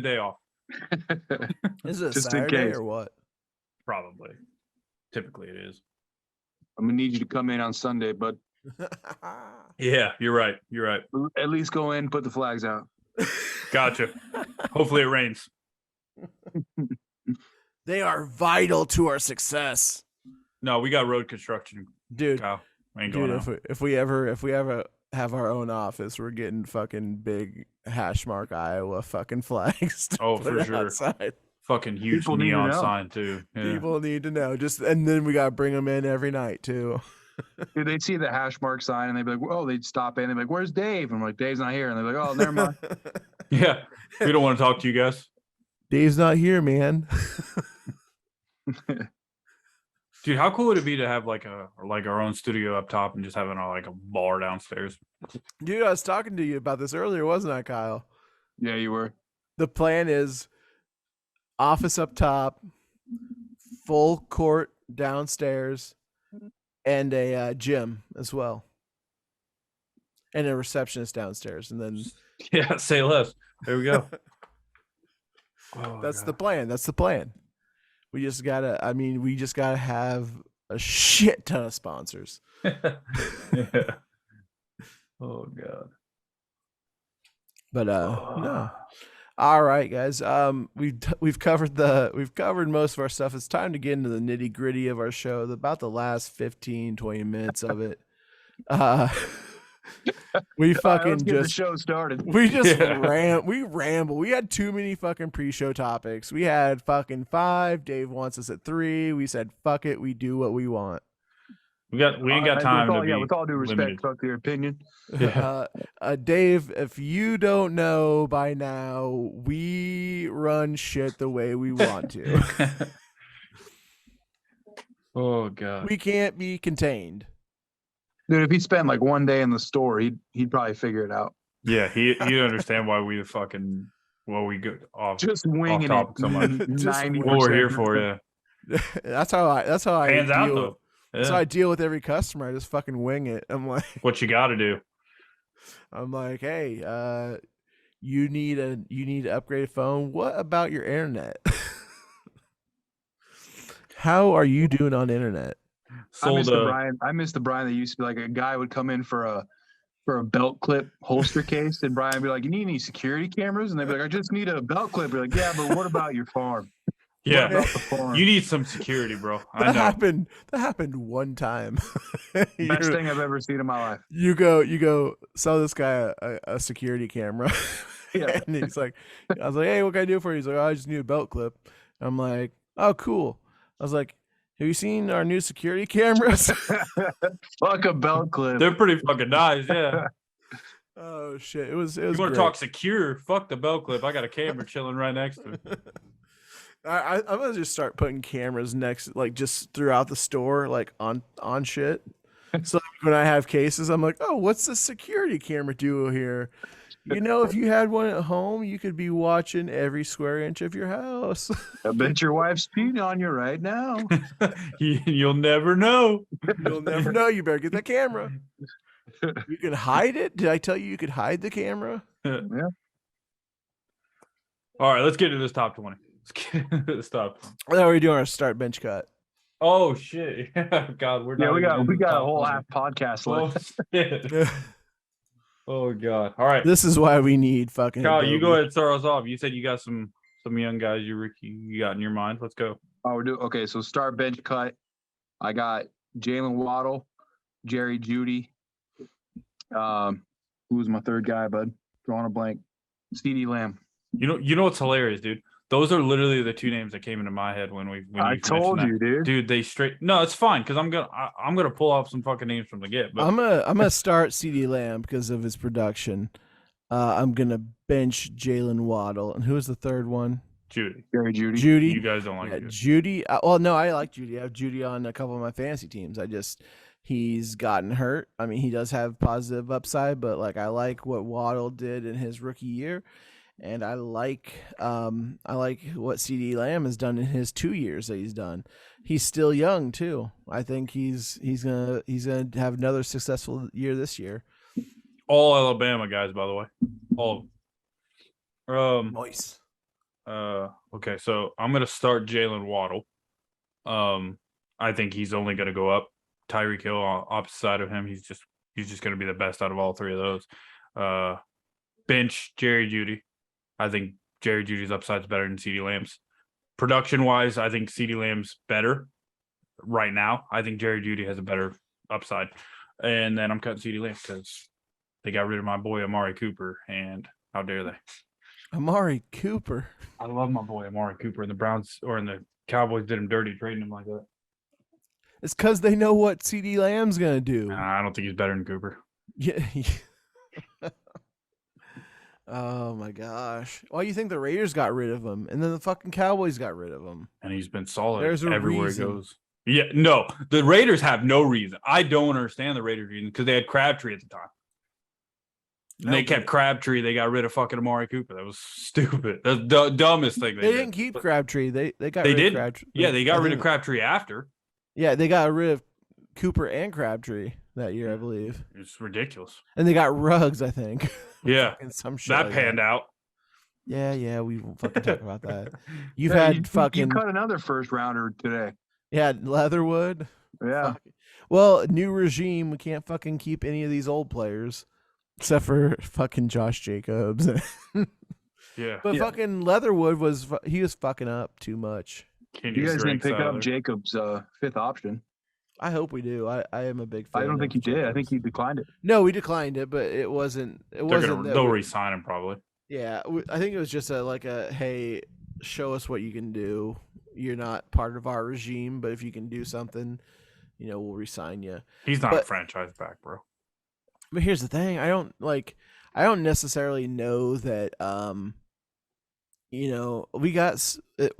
day off. Is it a Just in Saturday case. or what? Probably. Typically it is. I'm gonna need you to come in on Sunday, but Yeah, you're right. You're right. at least go in, put the flags out. Gotcha. Hopefully it rains. They are vital to our success, No, we got road construction, dude. Kyle. Ain't going Dude, on. if we ever have our own office, we're getting fucking big Hashmark, Iowa fucking flags. To Oh, put for sure. outside. Fucking huge People need to neon know. sign too. Yeah. People need to know. And then we gotta bring them in every night too. Dude, they'd see the hash mark sign and they'd be like, "Oh," they'd stop in and they'd be like, "Where's Dave?" And I'm like, "Dave's not here." And they're like, "Oh, never mind." Yeah. We don't want to talk to you guys. Dave's not here, man. Dude, how cool would it be to have like our own studio up top and just having a bar downstairs? Dude, I was talking to you about this earlier, wasn't I, Kyle? Yeah, you were. The plan is office up top, full court downstairs, and a gym as well, and a receptionist downstairs, and then Yeah, say less. There we go. that's the plan. That's the plan. We just gotta have a shit ton of sponsors. Yeah. Oh God. But no. All right, guys. We've covered most of our stuff. It's time to get into the nitty gritty of our show. About the last 15, 20 minutes of it. We fucking Let's get the just show started. we just ramble. We had too many fucking pre-show topics. We had fucking 5. Dave wants us at 3. We said fuck it. We do what we want. We ain't got time to be with all due respect, limited. fuck your opinion. Yeah. Dave, if you don't know by now, we run shit the way we want to. Oh God. We can't be contained. Dude, if he spent like one day in the store, he'd probably figure it out. Yeah, he'd understand why we go off Just winging off topic it. so much. 90%. What we're here for, yeah. That's how I Hands out deal. though. That's how Yeah. I deal with every customer. I just fucking wing it. I'm What you got to do? like, hey, you need to upgrade a phone. What about your internet? How are you doing on internet? I miss Sold the Brian. I miss the Brian that used to be like a guy would come in for a belt clip holster case, and Brian would be like, "You need any security cameras?" And they'd be like, "I just need a belt clip." We're like, "Yeah, but what about your farm? What yeah. about the farm?" You need some security, bro. I That know. happened one time. Best You're- thing I've ever seen in my life. You go sell this guy a security camera. Yeah. And he's like, I was like, hey, what can I do for you? He's like, oh, I just need a belt clip. I'm like, oh, cool. I was like, have you seen our new security cameras? Fuck a belt clip. They're pretty fucking nice, yeah. Oh shit. It was You want great. to talk secure? Fuck the belt clip. I got a camera chilling right next to it. I'm gonna just start putting cameras next, like just throughout the store, like on shit. So like, when I have cases, I'm like, oh, what's the security camera do here? You know, if you had one at home, you could be watching every square inch of your house. I bet your wife's cheating on you right now. You'll never know. You'll never know. You better get that camera. You can hide it. Did I tell you could hide the camera? Yeah. All right, let's get to this top 20. Let's get to this top 20. I thought we were doing our start bench cut. Oh shit! God, we're not. Yeah, we even in the got a top whole 20. half podcast Oh left. shit! Oh God! All right, This is why we need fucking. Kyle, Adobe. you go ahead and start us off. You said you got some young guys you got in your mind. Let's go. Oh, okay. So start bench cut. I got Jalen Waddle, Jerry Jeudy. Who was my third guy, bud? Drawing a blank. CD Lamb. You know what's hilarious, dude? Those are literally the two names that came into my head when you I told mentioned you, that. dude. They straight. No, it's fine because I'm gonna pull off some fucking names from the get. But I'm gonna start CD Lamb because of his production. I'm gonna bench Jalen Waddle, and who was the third one? Judy, Jerry Jeudy. Judy. you guys don't like Yeah, it. Judy. Well, no, I like Judy. I have Judy on a couple of my fantasy teams. He's gotten hurt. I mean, he does have positive upside, but like I like what Waddle did in his rookie year, and I like what CD Lamb has done in his 2 years that he's done. He's still young too. I think he's gonna have another successful year this year. All Alabama guys, by the way. All of them. Nice. Okay, so I'm gonna start Jalen Waddle. I think he's only gonna go up. Tyreek Hill on opposite side of him. He's just gonna be the best out of all three of those. Bench Jerry Jeudy. I think Jerry Judy's upside's better than CeeDee Lamb's. Production wise, I think CeeDee Lamb's better right now. I think Jerry Jeudy has a better upside. And then I'm cutting CeeDee Lamb because they got rid of my boy Amari Cooper, and how dare they? Amari Cooper. I love my boy Amari Cooper, and the Browns or in the Cowboys did him dirty trading him like that. It's because they know what CeeDee Lamb's gonna do. I don't think he's better than Cooper. Yeah. Oh my gosh! Why do you think the Raiders got rid of him, and then the fucking Cowboys got rid of him? And he's been solid There's a everywhere reason. he goes. Yeah, no, the Raiders have no reason. I don't understand the Raiders reason because they had Crabtree at the time. And they kept Crabtree. They got rid of fucking Amari Cooper. That was stupid. That's the dumbest thing they didn't keep Crabtree. They got rid of Crabtree. Yeah, they got rid of Crabtree after. Yeah, they got rid of Cooper and Crabtree that year, I believe. It's ridiculous. And they got Ruggs, I think. Yeah, some shit that like panned out. Yeah, we won't fucking talk about that. You've Yeah, had you fucking cut another first rounder today. yeah, Leatherwood. Yeah. Well, new regime. We can't fucking keep any of these old players, except for fucking Josh Jacobs. Yeah, But fucking Leatherwood was fucking up too much. You guys didn't pick up Jacobs' fifth option. I hope we do. I am a big fan. I don't think you did. I think you declined it. No, we declined it, but it wasn't. They'll re-sign him probably. Yeah, I think it was just a hey, show us what you can do. You're not part of our regime, but if you can do something, we'll re-sign you. He's not a franchise back, bro. But here's the thing: I don't necessarily know that.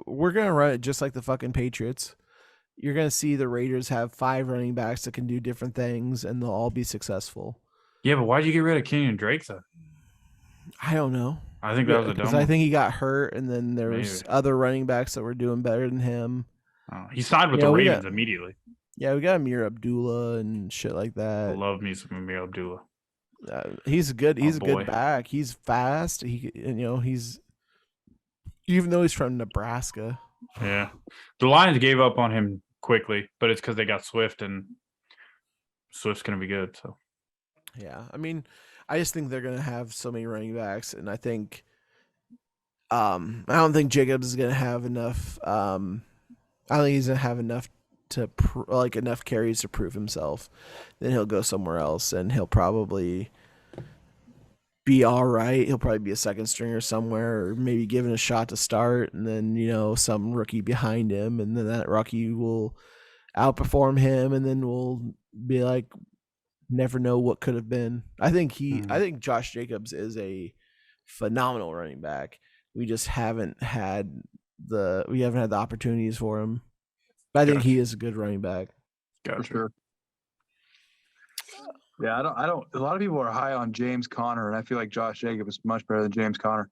We're gonna run it just like the fucking Patriots. You're going to see the Raiders have 5 running backs that can do different things, and they'll all be successful. Yeah, but why'd you get rid of Kenyon Drake, though? I don't know. I think that was a dumb one. I think he got hurt, and then there was other running backs that were doing better than him. Oh, he signed with the Ravens immediately. Yeah, we got Amir Abdullah and shit like that. I love me some Amir Abdullah. He's good. He's a good back. He's fast. He's even though he's from Nebraska. Yeah, the Lions gave up on him quickly, but it's because they got Swift, and Swift's gonna be good. So, yeah, I mean, I just think they're gonna have so many running backs, and I think, I don't think Jacobs is gonna have enough. I don't think he's gonna have enough to enough carries to prove himself. Then he'll go somewhere else, and he'll probably be all right. He'll probably be a second stringer somewhere, or maybe given a shot to start, and then some rookie behind him, and then that rookie will outperform him, and then we'll be like, never know what could have been. I think Josh Jacobs is a phenomenal running back. We just haven't had the opportunities for him. But I think he is a good running back. For sure. Yeah, I don't. A lot of people are high on James Conner, and I feel like Josh Jacobs is much better than James Conner.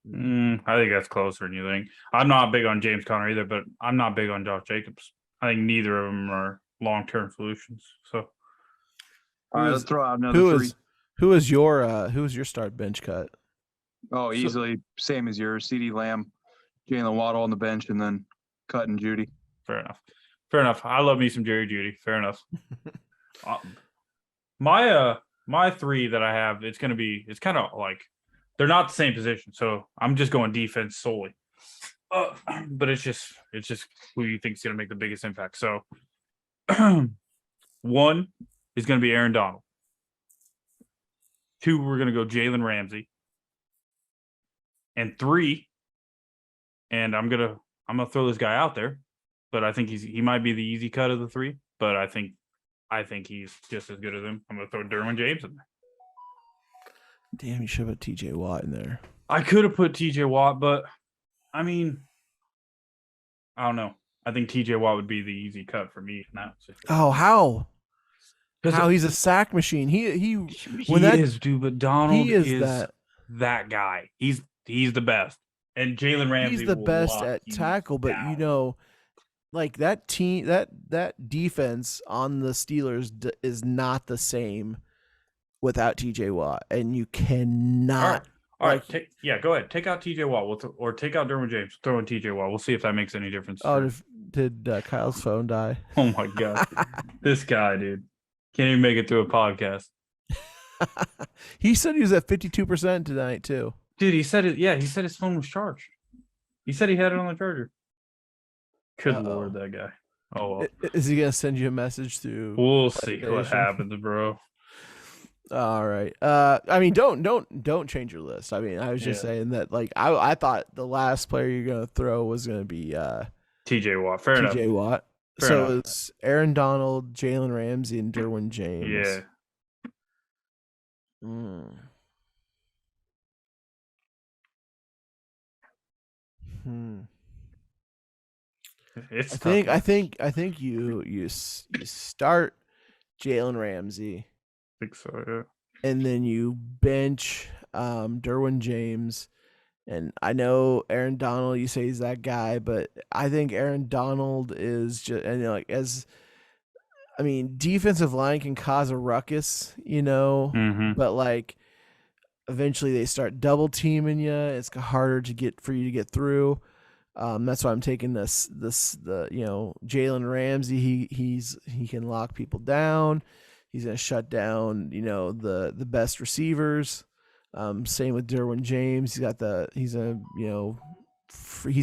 I think that's closer than you think. I'm not big on James Conner either, but I'm not big on Josh Jacobs. I think neither of them are long-term solutions. So, all right, let's throw out another 3. Who is your start bench cut? Oh, easily same as yours. CeeDee Lamb, Jalen Waddle on the bench, and then cutting Jeudy. Fair enough. I love me some Jerry Jeudy. Fair enough. My 3 that I have, it's kind of like they're not the same position, so I'm just going defense solely. But it's just who you think is going to make the biggest impact. So 1 is going to be Aaron Donald. 2, we're going to go Jalen Ramsey. And 3, and I'm gonna throw this guy out there, but I think he might be the easy cut of the 3, but I think he's just as good as him. I'm going to throw Derwin James in there. Damn, you should have put TJ Watt in there. I could have put TJ Watt, but I mean, I don't know. I think TJ Watt would be the easy cut for me now. Oh, how? How he's a sack machine. He is, dude, but Donald is that guy. He's the best. And Jalen Ramsey he's the best at tackle, but like that team, that defense on the Steelers is not the same without TJ Watt, and you cannot. All Like- right, go ahead. Take out TJ Watt, or take out Derwin James. Throw in TJ Watt. We'll see if that makes any difference. Oh, did Kyle's phone die? Oh my god, this guy, dude, can't even make it through a podcast. He said he was at 52% tonight too. Dude, he said it. Yeah, he said his phone was charged. He said he had it on the charger. Good lord, that guy. Oh well. Is he gonna send you a message through? We'll see what happens, bro. All right. I mean, don't change your list. I mean, I was just saying that, like, I thought the last player you're gonna throw was gonna be TJ Watt. Fair enough. TJ Watt. Fair enough. It's Aaron Donald, Jalen Ramsey, and Derwin James. Yeah. It's I think you start Jalen Ramsey. I think so, yeah. And then you bench Derwin James. And I know Aaron Donald, you say he's that guy, but I think Aaron Donald is just, and defensive line can cause a ruckus, but like eventually they start double teaming you. It's harder for you to get through. That's why I'm taking the Jalen Ramsey. He can lock people down. He's gonna shut down the best receivers. Same with Derwin James. He's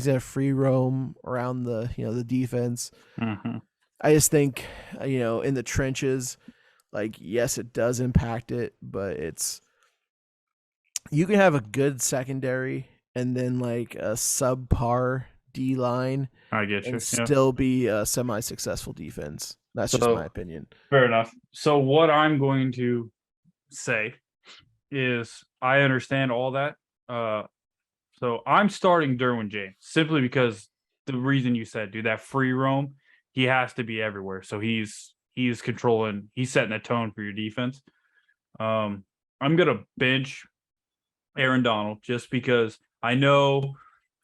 a free roam around the defense. Mm-hmm. I just think in the trenches, like, yes, it does impact it, but you can have a good secondary and then like a subpar D line. I get you. And still be a semi-successful defense. That's just my opinion. Fair enough. So what I'm going to say is I understand all that. So I'm starting Derwin James simply because the reason you said, dude, that free roam, he has to be everywhere. So he's controlling, he's setting the tone for your defense. I'm gonna bench Aaron Donald just because I know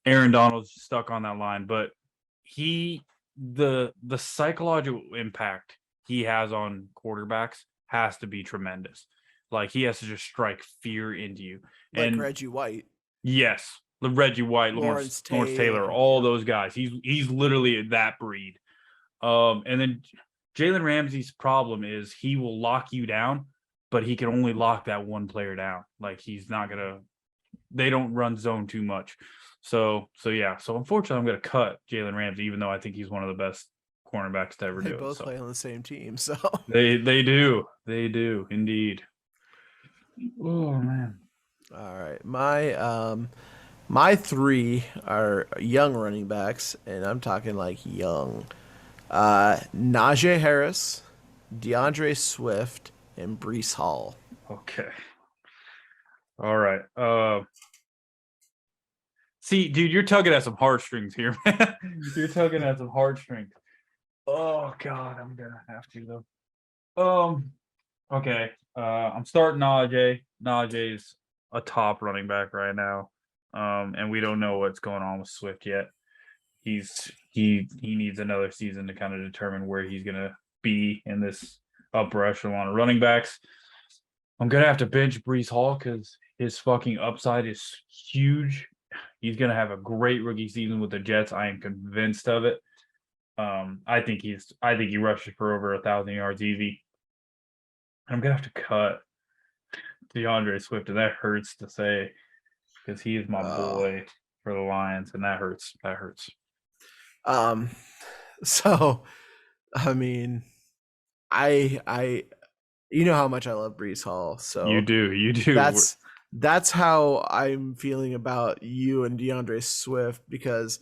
Aaron Donald's stuck on that line, but the psychological impact he has on quarterbacks has to be tremendous. Like, he has to just strike fear into you. Like Reggie White. Yes. The Reggie White, Lawrence Taylor, all those guys. He's literally that breed. And then Jalen Ramsey's problem is he will lock you down, but he can only lock that one player down. Like, they don't run zone too much. So yeah. So unfortunately, I'm going to cut Jalen Ramsey, even though I think he's one of the best cornerbacks to ever do it. They both play on the same team, so they do indeed. Oh man. All right, my three are young running backs, and I'm talking like young. Najee Harris, DeAndre Swift, and Breece Hall. Okay. All right. See, dude, you're tugging at some heartstrings here, man. You're tugging at some heartstrings. Oh God, I'm gonna have to though. Okay. I'm starting Najee. Najee's a top running back right now. And we don't know what's going on with Swift yet. He needs another season to kind of determine where he's gonna be in this upper echelon of running backs. I'm gonna have to bench Breece Hall because his fucking upside is huge. He's gonna have a great rookie season with the Jets. I am convinced of it. I think he rushes for over 1,000 yards easy. I'm gonna have to cut DeAndre Swift, and that hurts to say because he is my boy for the Lions, and that hurts. So, I mean, I you know how much I love Breece Hall, so you do. That's how I'm feeling about you and DeAndre Swift, because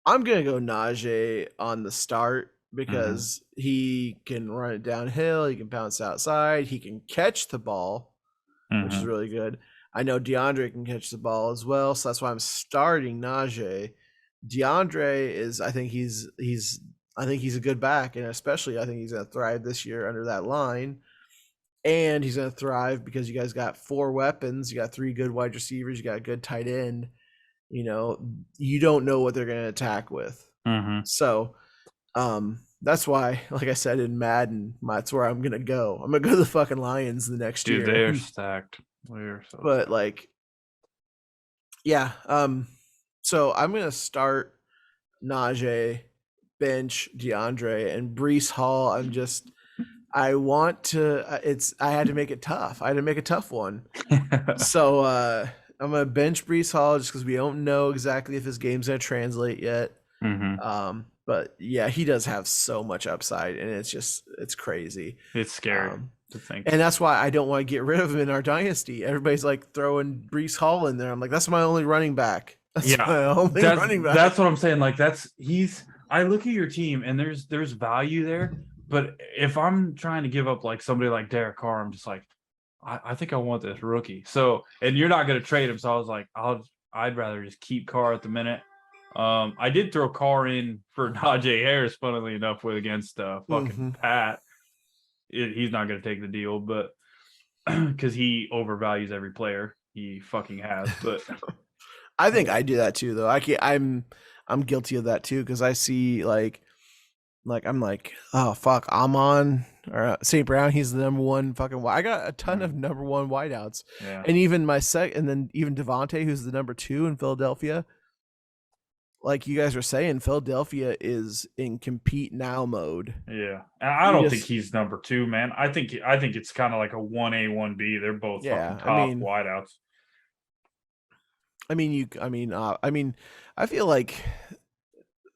I'm gonna go Najee on the start because he can run it downhill, he can bounce outside, he can catch the ball, which is really good. I know DeAndre can catch the ball as well, so that's why I'm starting Najee. DeAndre is, I think he's a good back, and especially I think he's gonna thrive this year under that line. And he's going to thrive because you guys got 4 weapons. You got 3 good wide receivers. You got a good tight end. You don't know what they're going to attack with. So that's why, like I said, in Madden, that's where I'm going to go. I'm going to go to the fucking Lions the next year. Dude, they are stacked. But, like, Yeah. So I'm gonna start Najee, bench DeAndre, and Brees Hall. I want to. I had to make it tough. I had to make a tough one. So I'm gonna bench Brees Hall just because we don't know exactly if his game's gonna translate yet. But yeah, he does have so much upside, and it's crazy. It's scary to think. And that's why I don't want to get rid of him in our dynasty. Everybody's like throwing Brees Hall in there. I'm like, that's my only running back. That's my only running back. That's what I'm saying. Like I look at your team and there's value there, but if I'm trying to give up like somebody like Derek Carr, I'm just like, I think I want this rookie. So, and you're not going to trade him. So I was like, I'd rather just keep Carr at the minute. I did throw Carr in for Najee Harris, funnily enough, against fucking Pat. He's not going to take the deal, but because he overvalues every player he fucking has. But I think I do that too, though. I'm guilty of that too because I see like I'm like, oh fuck, Amon or St. Brown. He's the number one fucking. I got a ton of number one wideouts, and even and then even Devonte, who's the number 2 in Philadelphia. Like you guys were saying, Philadelphia is in compete now mode. Yeah, and I don't think he's number 2, man. I think it's kind of like a 1A, 1B. They're both fucking top wideouts. I feel like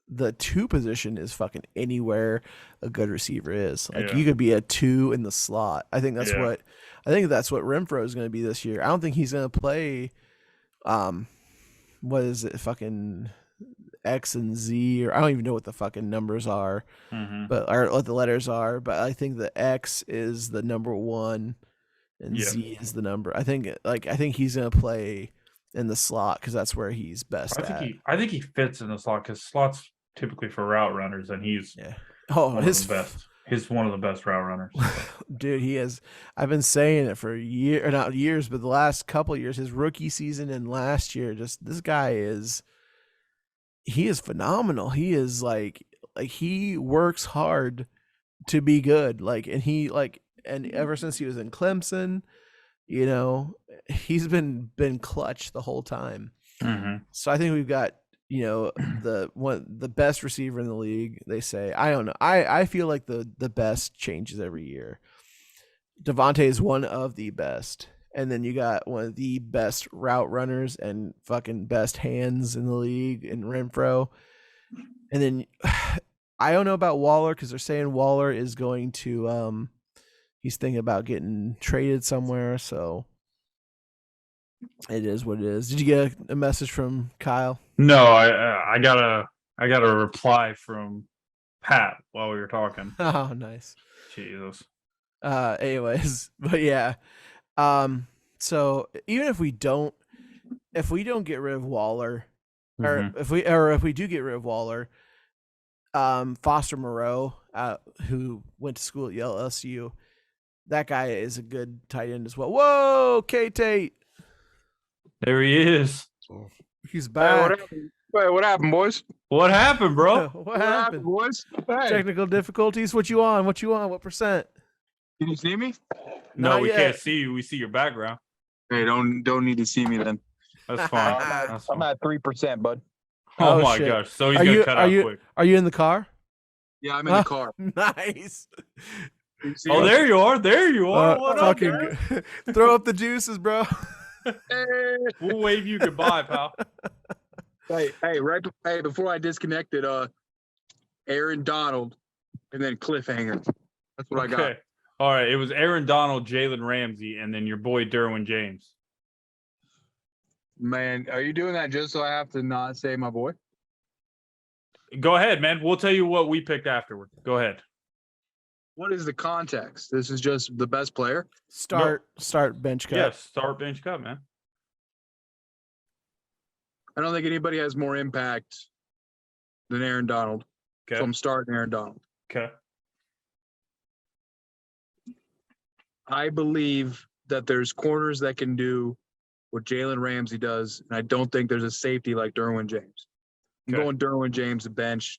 the 2 position is fucking anywhere a good receiver is. Like you could be a 2 in the slot. I think that's what Renfro is going to be this year. I don't think he's going to play. What is it? Fucking X and Z, or I don't even know what the fucking numbers are, but or what the letters are. But I think the X is the number 1, and Z is the number. I think he's going to play in the slot because that's where he's best at. I think he fits in the slot because slots typically for route runners, and he's one of the best. He's one of the best route runners. Dude, he is. I've been saying it for not years, but the last couple of years, his rookie season and last year, just this guy is. He is phenomenal. He is like he works hard to be good. And ever since he was in Clemson, he's been clutch the whole time. So I think we've got the best receiver in the league. They say. I don't know. I feel like the best changes every year. Devonte is one of the best. And then you got one of the best route runners and fucking best hands in the league in Renfro. And then I don't know about Waller because they're saying Waller is going to he's thinking about getting traded somewhere. So it is what it is. Did you get a message from Kyle? No, I got a reply from Pat while we were talking. Oh, nice. Jesus. Anyways, but yeah. So even if we don't get rid of Waller, or if we do get rid of Waller, Foster Moreau, who went to school at LSU, that guy is a good tight end as well. Whoa, K-Tate. There he is. He's back. Hey, what happened, boys? What happened, bro? What happened, boys? Hey. Technical difficulties. What you on? What percent? Can you see me? No, we can't see you. We see your background. Hey, don't need to see me then. That's fine. I'm at 3%, bud. Oh my gosh! So he's gonna cut out quick. Are you in the car? Yeah, I'm in the car. Nice. Oh, there you are. There you are. What up, throw up the juices, bro. Hey. We'll wave you goodbye, pal. Hey, before I disconnected, Aaron Donald, and then cliffhanger. That's what I got. All right, it was Aaron Donald, Jalen Ramsey, and then your boy Derwin James. Man, are you doing that just so I have to not say my boy? Go ahead, man. We'll tell you what we picked afterward. Go ahead. What is the context? This is just the best player? Start bench cut. Yes, start bench cut, man. I don't think anybody has more impact than Aaron Donald. Okay. So I'm starting Aaron Donald. Okay. I believe that there's corners that can do what Jalen Ramsey does, and I don't think there's a safety like Derwin James. I'm going Derwin James to bench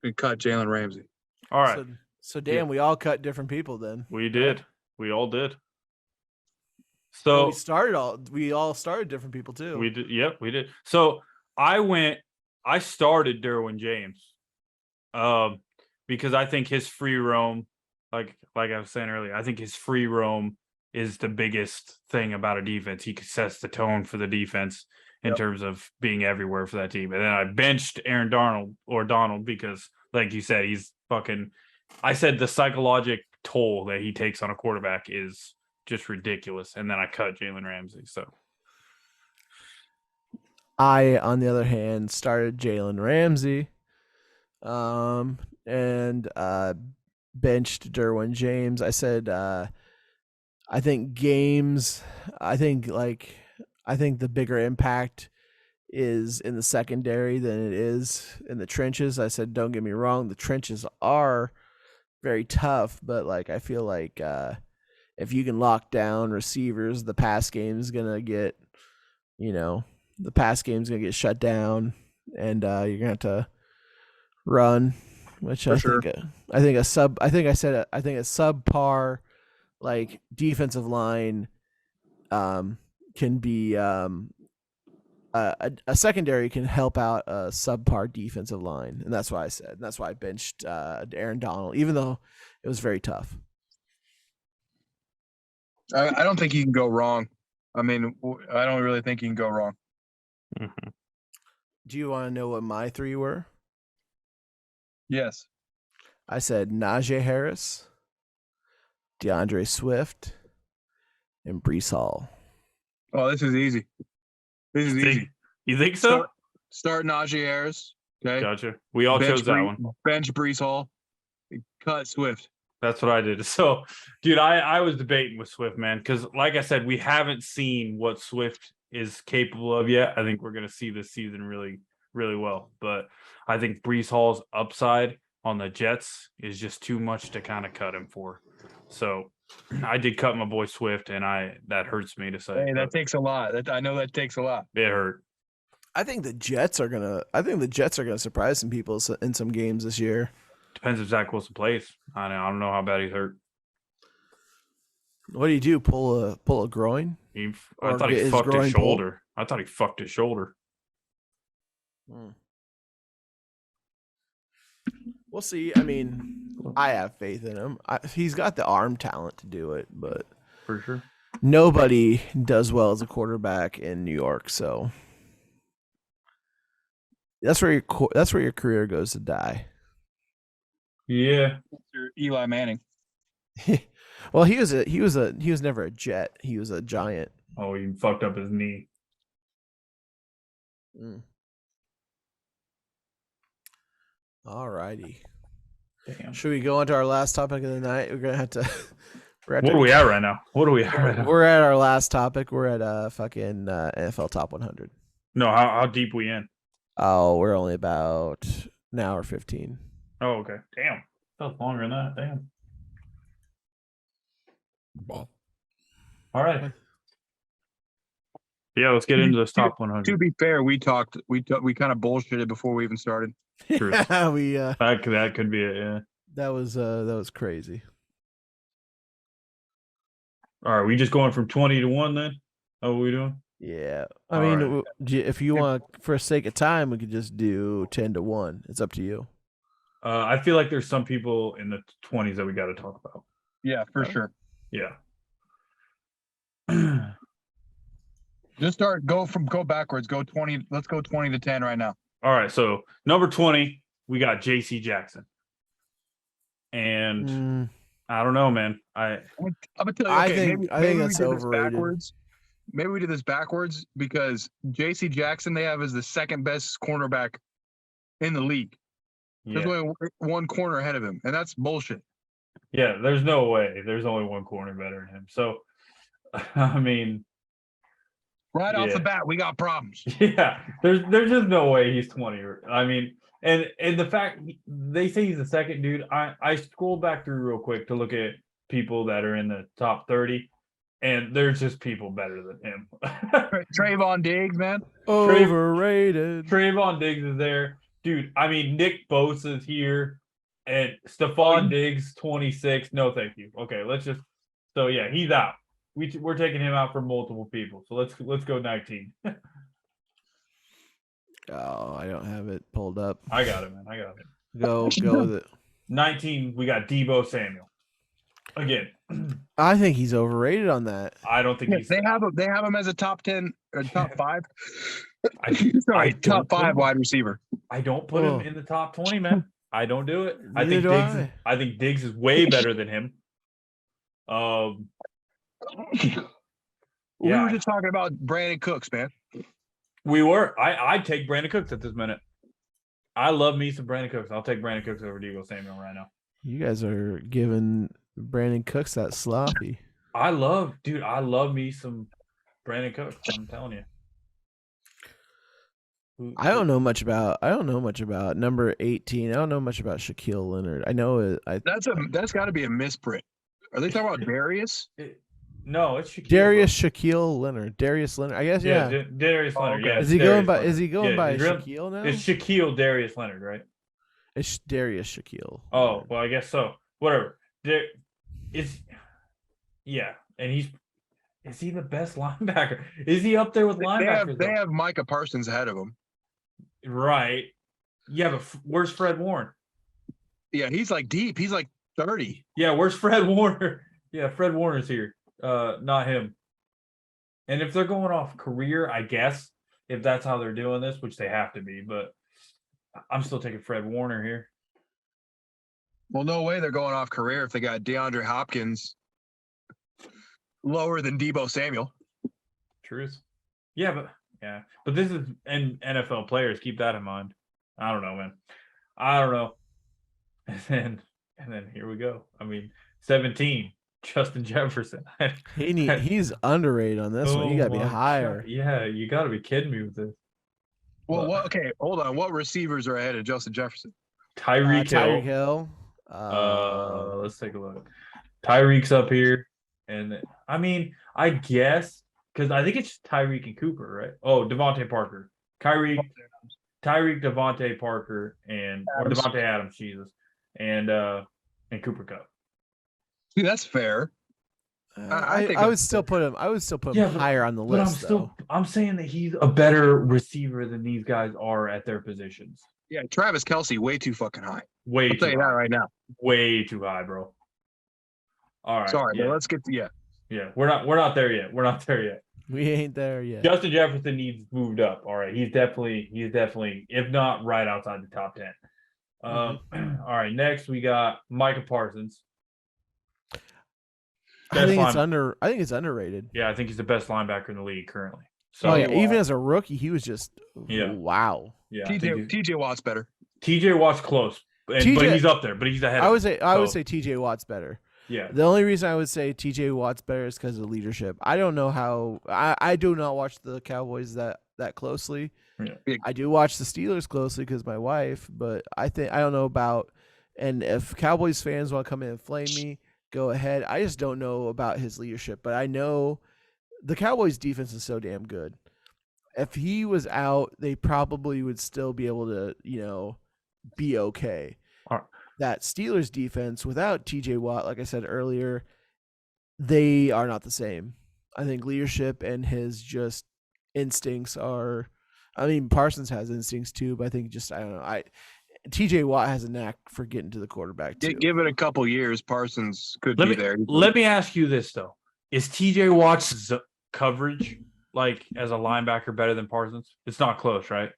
and cut Jalen Ramsey. All right. So Dan, we all cut different people then. We did. We all did. So we all started different people too. we did. Yep, we did. So I started Derwin James, because I think his free roam, like I was saying earlier, I think his free roam is the biggest thing about a defense. He sets the tone for the defense in terms of being everywhere for that team. And then I benched Aaron Donald because, like you said, he's fucking. I said the psychological toll that he takes on a quarterback is just ridiculous. And then I cut Jalen Ramsey. So I, on the other hand, started Jalen Ramsey, and benched Derwin James. I said, I think the bigger impact is in the secondary than it is in the trenches. I said, don't get me wrong, the trenches are very tough, but like I feel like if you can lock down receivers, the pass game is gonna get, shut down, and you're gonna have to run, which I think a subpar like defensive line can be a secondary can help out a subpar defensive line, and that's why I said. And that's why I benched Aaron Donald, even though it was very tough. I don't think you can go wrong. I mean, I don't really think you can go wrong. mm-hmm. Do you want to know what my three were? Yes. I said Najee Harris, DeAndre Swift, and Breece Hall. Oh, this is easy. You think so? Start Najee Harris. Okay. Gotcha. We all chose that one. Bench Breece Hall. Cut Swift. That's what I did. So, dude, I was debating with Swift, man, because like I said, we haven't seen what Swift is capable of yet. I think we're going to see this season really, really well. But I think Breece Hall's upside on the Jets is just too much to kind of cut him for. So I did cut my boy Swift, and that hurts me to say. Hey, that takes a lot. I know that takes a lot. It hurt. I think the Jets are gonna surprise some people in some games this year. Depends if Zach Wilson plays. I don't know how bad he's hurt. What do you do? Pull a groin? I thought he fucked his shoulder. I thought he fucked his shoulder. We'll see. I mean, I have faith in him. He's got the arm talent to do it, but for sure, nobody does well as a quarterback in New York. So that's where your career goes to die. Yeah, Eli Manning. Well, he was never a Jet. He was a Giant. Oh, he fucked up his knee. All righty. Damn. Should we go on to our last topic of the night? We're gonna have to. What are we at right now? We're at our last topic. We're at fucking NFL Top 100. No, how deep we in? Oh, we're only about an hour 15. Oh, okay. Damn, that's longer than that. Damn. All right. Yeah, let's get into this top 100. To be fair, we kind of bullshitted before we even started. True. Yeah, we that could be it. Yeah. That was crazy. All right, we just going from 20 to 1 then? How are we doing? Yeah. I mean, if you want, for sake of time, we could just do 10 to 1. It's up to you. I feel like there's some people in the 20s that we got to talk about. Yeah, for sure. Yeah. Just go backwards. Go 20. Let's go 20 to 10 right now. All right. So number 20, we got J.C. Jackson. And I don't know, man. I'm gonna tell you. I think that's overrated. Maybe we did this backwards because J.C. Jackson they have as the second best cornerback in the league. There's only one corner ahead of him, and that's bullshit. Yeah, there's no way. There's only one corner better than him. So, I mean, right off the bat, we got problems. Yeah, there's just no way he's 20. I mean, and the fact they say he's the second dude. I scrolled back through real quick to look at people that are in the top 30, and there's just people better than him. Trayvon Diggs, man, overrated. Trayvon Diggs is there, dude. I mean, Nick Bosa's here. And Stephon Diggs, 26. No, thank you. Okay, let's just. So, yeah, he's out. we're taking him out for multiple people. So let's go 19. Oh, I don't have it pulled up. I got it, man. I got it. Go with it. 19. We got Deebo Samuel. Again, I think he's overrated on that. I don't think they have him as a top 10 or top 5. I top 5 wide receiver. I don't put him in the top 20, man. I don't do it. I think Diggs is way better than him. We were just talking about Brandon Cooks, man. We were. I'd take Brandon Cooks at this minute. I love me some Brandon Cooks. I'll take Brandon Cooks over Deebo Samuel right now. You guys are giving Brandon Cooks that sloppy. I love me some Brandon Cooks. I'm telling you. I don't know much about number 18. I don't know much about Shaquille Leonard. I know that's got to be a misprint. Are they talking about Darius? No, it's Shaquille. Shaquille Leonard. Darius Leonard. I guess Darius Leonard. Okay. Yeah. Is he going by Shaquille now? It's Shaquille Darius Leonard, right? It's Darius Shaquille. Oh, well, I guess so. Whatever. And is he the best linebacker? Is he up there with linebackers? They have Micah Parsons ahead of him. Right. Yeah, but where's Fred Warren? Yeah, he's like deep. He's like 30. Yeah, where's Fred Warner? Yeah, Fred Warner's here. Not him. And if they're going off career, I guess, if that's how they're doing this, which they have to be, but I'm still taking Fred Warner here. Well, no way they're going off career if they got DeAndre Hopkins lower than Deebo Samuel. Truth. Yeah, but this is NFL players. Keep that in mind. I don't know, man. I don't know. And then here we go. I mean, 17, Justin Jefferson. He's underrated on this one. You got to be higher. Yeah, you got to be kidding me with this. Well, okay, hold on. What receivers are ahead of Justin Jefferson? Tyreek Hill. Let's take a look. Tyreek's up here. And I mean, I guess, because I think it's Tyreek and Cooper, right? Oh, Devonte Parker. Tyreek, Devonte Parker, or Devonte Adams, Jesus. And Cooper Kupp. See, that's fair. I would still put him higher on the list. I'm saying that he's a better receiver than these guys are at their positions. Yeah, Travis Kelce, way too fucking high. I'll tell you that right now. Way too high, bro. All right. Sorry, but let's get to Yeah, we're not there yet. We're not there yet. We ain't there yet. Justin Jefferson needs moved up. All right, he's definitely, if not right outside the top 10. All right, next we got Micah Parsons. I think it's underrated. Yeah, I think he's the best linebacker in the league currently. So even as a rookie, he was just wow. Yeah, TJ Watt's better. TJ Watt's close, but he's up there. But he's ahead. I would say TJ Watt's better. Yeah. The only reason I would say TJ Watt's better is because of leadership. I don't know how. I do not watch the Cowboys that closely. Yeah. I do watch the Steelers closely because my wife, but I don't know about. And if Cowboys fans want to come in and flame me, go ahead. I just don't know about his leadership, but I know the Cowboys' defense is so damn good. If he was out, they probably would still be able to, be okay. That Steelers defense without TJ Watt, like I said earlier, they are not the same. I think leadership and his just instincts are. I mean, Parsons has instincts too, but I think I don't know. TJ Watt has a knack for getting to the quarterback too. Give it a couple years, Parsons could be there. Let me ask you this though: is TJ Watt's coverage as a linebacker better than Parsons? It's not close, right?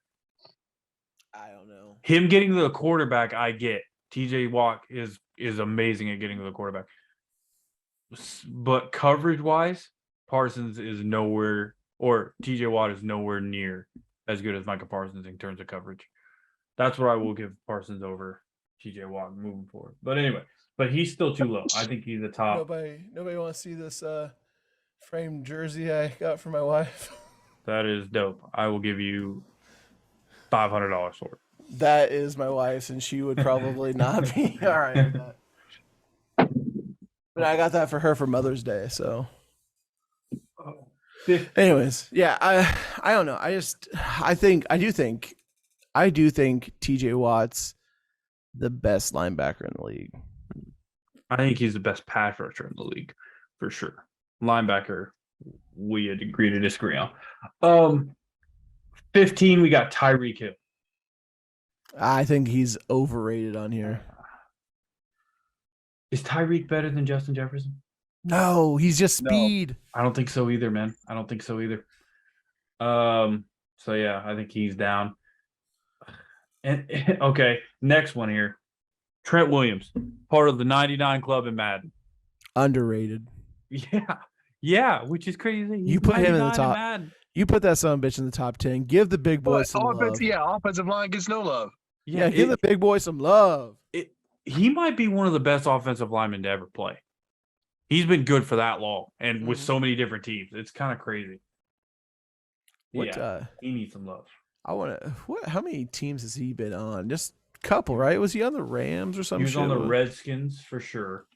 I don't know. Him getting to the quarterback, I get. TJ Watt is amazing at getting to the quarterback, but coverage-wise, Parsons is nowhere, or TJ Watt is nowhere near as good as Micah Parsons in terms of coverage. That's what I will give Parsons over TJ Watt moving forward. But anyway, he's still too low. I think he's the top. Nobody wants to see this framed jersey I got for my wife. That is dope. I will give you $500 for it. That is my wife's, and she would probably not be all right with that. But I got that for her for Mother's Day, so. Anyways, yeah, I don't know. I do think TJ Watt's the best linebacker in the league. I think he's the best pass rusher in the league, for sure. linebacker we had agreed to disagree on. 15, we got Tyreek Hill. I think he's overrated on here. Is Tyreek better than Justin Jefferson? No, he's just speed. No, I don't think so either, man. I don't think so either. So yeah, I think he's down. And okay, next one here. Trent Williams, part of the 99 club in Madden. Underrated. Yeah, which is crazy. You put him in the top. You put that son of a bitch in the top 10. Give the big boy some love. Yeah, offensive line gets no love. Yeah, give the big boy some love. He might be one of the best offensive linemen to ever play. He's been good for that long and with so many different teams. It's kind of crazy. He needs some love. How many teams has he been on? Just a couple, right? Was he on the Rams or something? He was on the Redskins for sure.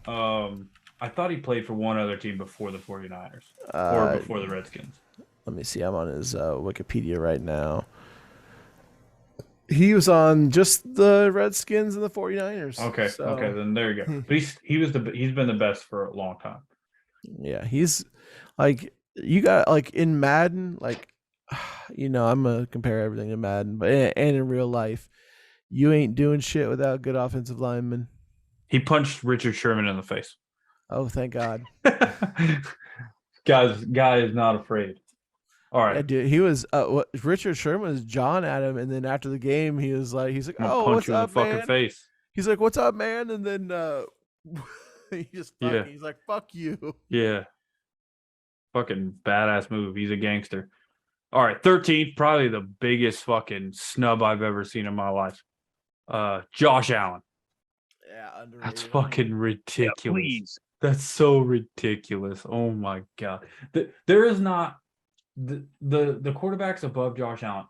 I thought he played for one other team before the 49ers or before the Redskins. Let me see. I'm on his Wikipedia right now. He was on just the Redskins and the 49ers. Okay, then there you go. But he's been the best for a long time. Yeah, he's like you got like in Madden, like I'm gonna compare everything to Madden, but and in real life, you ain't doing shit without good offensive linemen. He punched Richard Sherman in the face. Oh, thank God. Guy is not afraid. All right. Yeah, dude, he was Richard Sherman was John at him, and then after the game, he's like, "Oh, what's up, man?" Fucking face. He's like, "What's up, man?" And then he's like, "Fuck you." Yeah. Fucking badass move. He's a gangster. All right, 13th, probably the biggest fucking snub I've ever seen in my life. Josh Allen. Yeah, underrated. That's fucking ridiculous. Yeah, please. That's so ridiculous. Oh my God. There is not the quarterbacks above Josh Allen.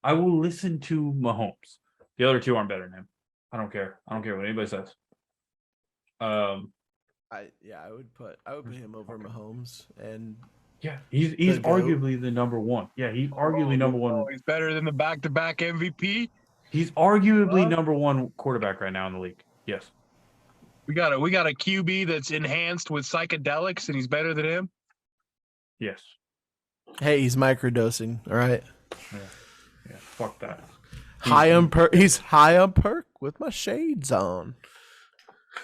I will listen to Mahomes. The other two aren't better than him. I don't care. I don't care what anybody says. I would put him over Mahomes, and he's arguably the number one. Yeah, he's arguably number one. He's better than the back-to-back MVP. He's arguably number one quarterback right now in the league. Yes. We got a QB that's enhanced with psychedelics, and he's better than him. Yes. Hey, he's microdosing. All right. Yeah. Fuck that. He's high on perk with my shades on.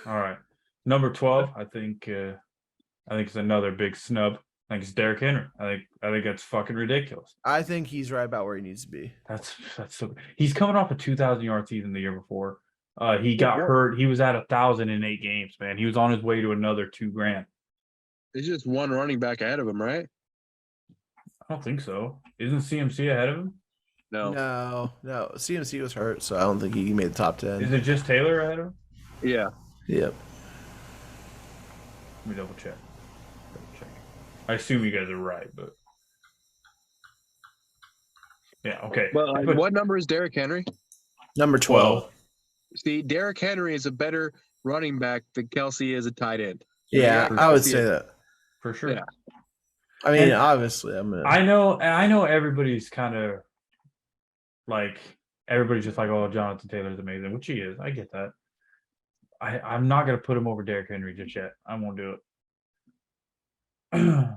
All right. Number 12, I think it's another big snub. I think it's Derrick Henry. I think that's fucking ridiculous. I think he's right about where he needs to be. That's so. He's coming off a 2,000-yard season the year before. He got hurt. He was at 1,000 in 8 games, man. He was on his way to another $2,000. There's just one running back ahead of him, right? I don't think so. Isn't CMC ahead of him? No. CMC was hurt, so I don't think he made the top 10. Is it just Taylor ahead of him? Yeah. Yep. Let me double check. I assume you guys are right, but yeah, okay. Well, what number is Derrick Henry? Number 12. See, Derrick Henry is a better running back than Kelsey is a tight end. Yeah, I would say that for sure. Yeah. I mean, obviously, I know everybody's kind of like everybody's just like, oh, Jonathan Taylor's amazing, which he is. I get that. I'm not gonna put him over Derrick Henry just yet. I won't do it. Yeah,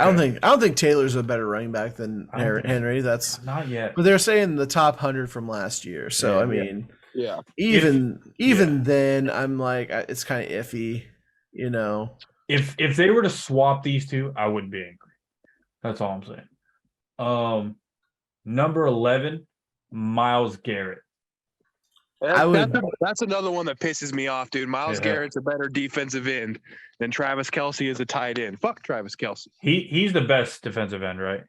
okay. I don't think Taylor's a better running back than Henry. That's not yet. But they're saying the top 100 from last year. So yeah. Even then, I'm like, it's kind of iffy, If they were to swap these two, I wouldn't be angry. That's all I'm saying. Number 11, Myles Garrett. That's another one that pisses me off, dude. Myles Garrett's a better defensive end than Travis Kelce is a tight end. Fuck Travis Kelce. He's the best defensive end, right?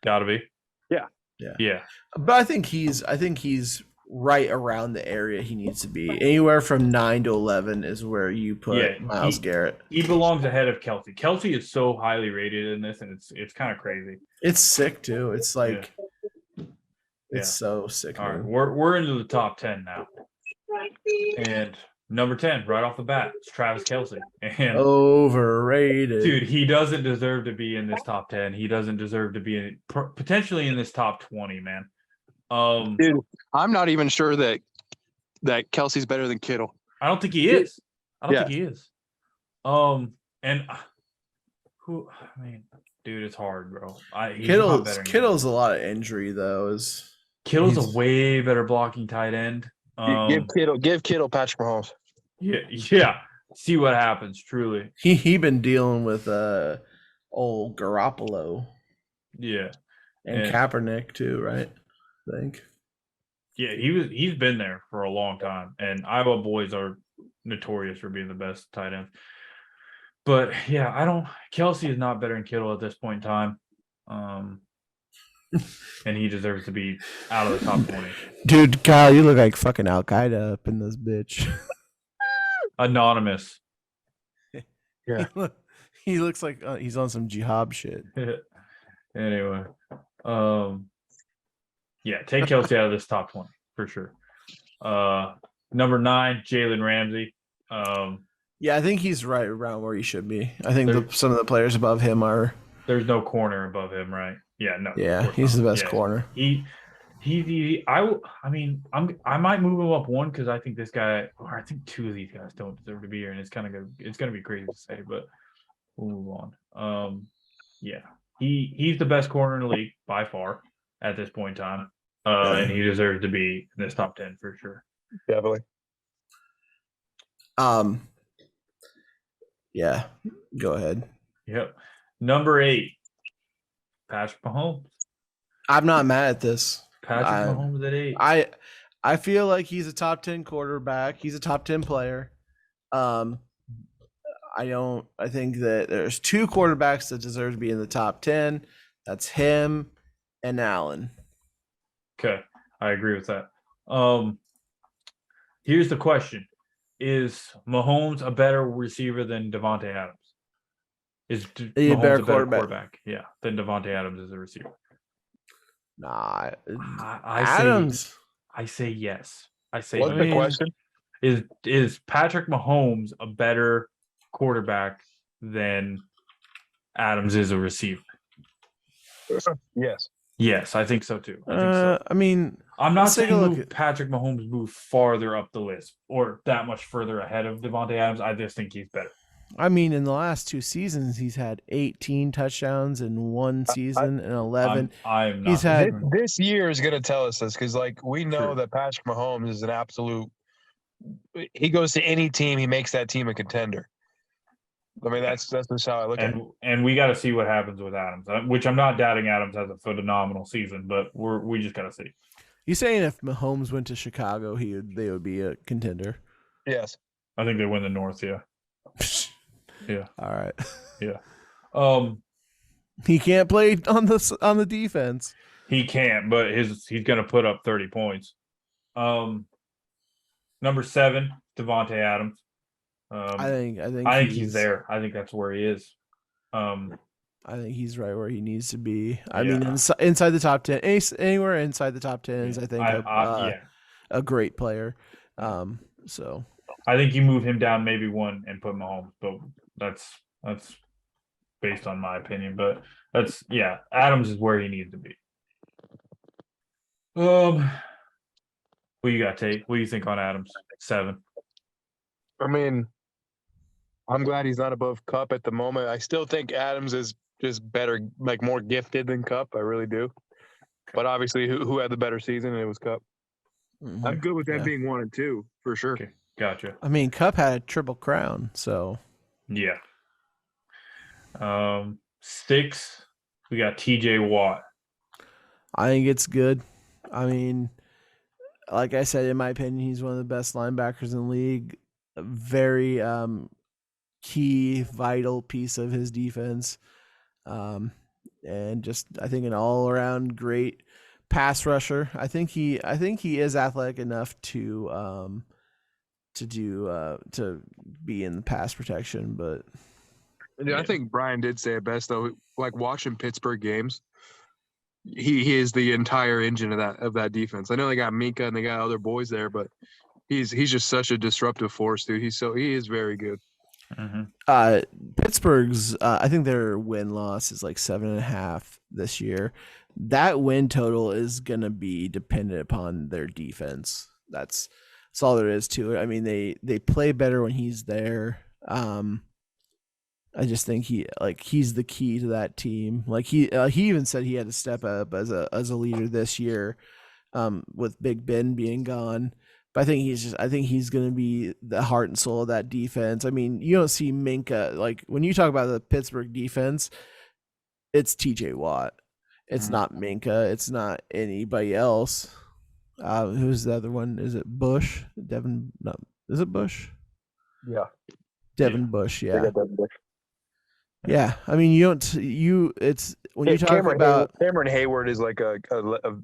Gotta be. Yeah. But I think he's right around the area he needs to be. Anywhere from 9 to 11 is where you put Myles Garrett. He belongs ahead of Kelce. Kelce is so highly rated in this, and it's kind of crazy. It's sick too. It's like it's so sick. All right, we're into the top 10 now, and number 10 right off the bat is Travis Kelce. And overrated, dude. He doesn't deserve to be in this top 10. He doesn't deserve to be potentially in this top 20, man. Dude, I'm not even sure that Kelce's better than Kittle. I don't think he is. I don't think he is. And who? I mean, dude, it's hard, bro. He's not better than Kittle's a lot of injury though. Kittle's a way better blocking tight end. Give Kittle Patrick Mahomes. Yeah. See what happens. Truly, he been dealing with old Garoppolo. Yeah, and Kaepernick too, right? I think. Yeah, he's been there for a long time, and Iowa boys are notorious for being the best tight ends. But yeah, Kelsey is not better than Kittle at this point in time. And he deserves to be out of the top 20. Dude, Kyle, you look like fucking Al Qaeda up in this bitch. Anonymous. Yeah. He looks like he's on some jihad shit. Anyway. Yeah, take Kelsey out of this top 20 for sure. Number 9, Jalen Ramsey. Yeah, I think he's right around where he should be. I think some of the players above him are. There's no corner above him, right? Yeah, no. Yeah, he's the best corner. I might move him up one because I think this guy, or I think 2 of these guys don't deserve to be here, and it's gonna be crazy to say, but we'll move on. Yeah, he's the best corner in the league by far at this point in time, and he deserves to be in this top 10 for sure. Definitely. Yeah, go ahead. Yep. Number 8, Patrick Mahomes. I'm not mad at this. Patrick Mahomes at 8. I feel like he's a top 10 quarterback. He's a top 10 player. I think that there's 2 quarterbacks that deserve to be in the top 10. That's him and Allen. Okay, I agree with that. Here's the question. Is Mahomes a better receiver than Devonte Adams? Is Mahomes a better quarterback? Yeah, than Devonte Adams as a receiver. Nah, Adams. I say yes. What's the question? Is Patrick Mahomes a better quarterback than Adams is a receiver? Yes. Yes, I think so too. I mean, I'm not saying Patrick Mahomes moved farther up the list or that much further ahead of Devonte Adams. I just think he's better. I mean, in the last 2 seasons, he's had 18 touchdowns in one season and 11. I'm not. He's had this year is going to tell us this because, we know that Patrick Mahomes is an absolute. He goes to any team, he makes that team a contender. I mean, that's just how I look at it. And we got to see what happens with Adams, which I'm not doubting Adams has a phenomenal season, but we just got to see. You saying if Mahomes went to Chicago, they would be a contender? Yes, I think they win the North. Yeah. Yeah. All right. Yeah. He can't play on the defense. He can't, but he's going to put up 30 points. Number 7, Devonte Adams. I think he's there. I think that's where he is. I think he's right where he needs to be. I mean, inside the top 10, anywhere inside the top 10 is, I think, a great player. So I think you move him down maybe 1 and put Mahomes, but that's based on my opinion. But Adams is where he needs to be. What you got, Tate? What do you think on Adams? 7. I mean, I'm glad he's not above Kupp at the moment. I still think Adams is just better, more gifted than Kupp. I really do. But obviously, who had the better season? It was Kupp. Mm-hmm. I'm good with that being 1 and 2 for sure. Okay, gotcha. I mean, Kupp had a triple crown, so yeah. 6, we got T.J. Watt. I think it's good. I mean, like I said, in my opinion, he's one of the best linebackers in the league. A very key, vital piece of his defense, and just I think an all-around great pass rusher. I think he is athletic enough to be in the pass protection, but I think Brian did say it best though. Watching Pittsburgh games, he is the entire engine of that defense. I know they got Micah and they got other boys there, but he's just such a disruptive force, dude. He is very good. Mm-hmm. Pittsburgh's I think their win-loss is 7.5 this year. That win total is gonna be dependent upon their defense. That's all there is to it. I mean, they play better when he's there. I just think he's the key to that team. Like he even said he had to step up as a leader this year, with Big Ben being gone. But I think he's going to be the heart and soul of that defense. I mean, you don't see Minka, like when you talk about the Pittsburgh defense, it's TJ Watt. It's not Minka. It's not anybody else. Who's the other one? Is it Bush? Devin? No, is it Bush? Yeah. Devin Bush. They Yeah. got Devin Bush. Yeah. I mean, it's when you talk about Cameron Hayward is like a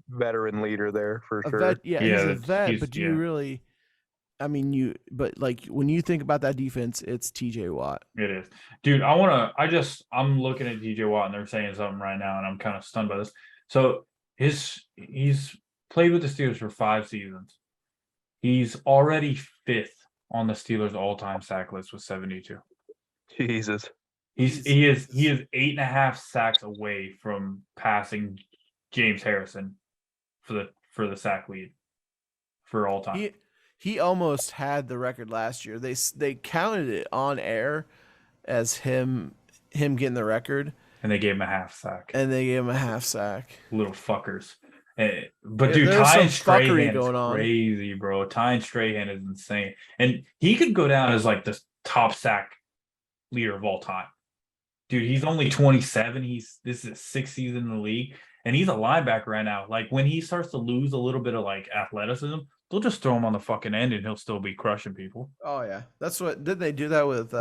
veteran leader there for sure. vet, he's a vet, but do you really? I mean, but like when you think about that defense, it's TJ Watt. It is, dude. I'm looking at TJ Watt and they're saying something right now, and I'm kind of stunned by this. So he's played with the Steelers for 5 seasons. He's already 5th on the Steelers all-time sack list with 72. Jesus. He is 8.5 sacks away from passing James Harrison for the sack lead for all time. He almost had the record last year. They counted it on air as him getting the record, and they gave him a half sack. Little fuckers. But dude, Ty Strahan is crazy, bro. Ty Strahan is insane, and he could go down as like the top sack leader of all time. Dude, he's only 27. This is his 6th season in the league, and he's a linebacker right now. Like when he starts to lose a little bit of like athleticism, they'll just throw him on the fucking end, and he'll still be crushing people. Oh yeah, did they do that with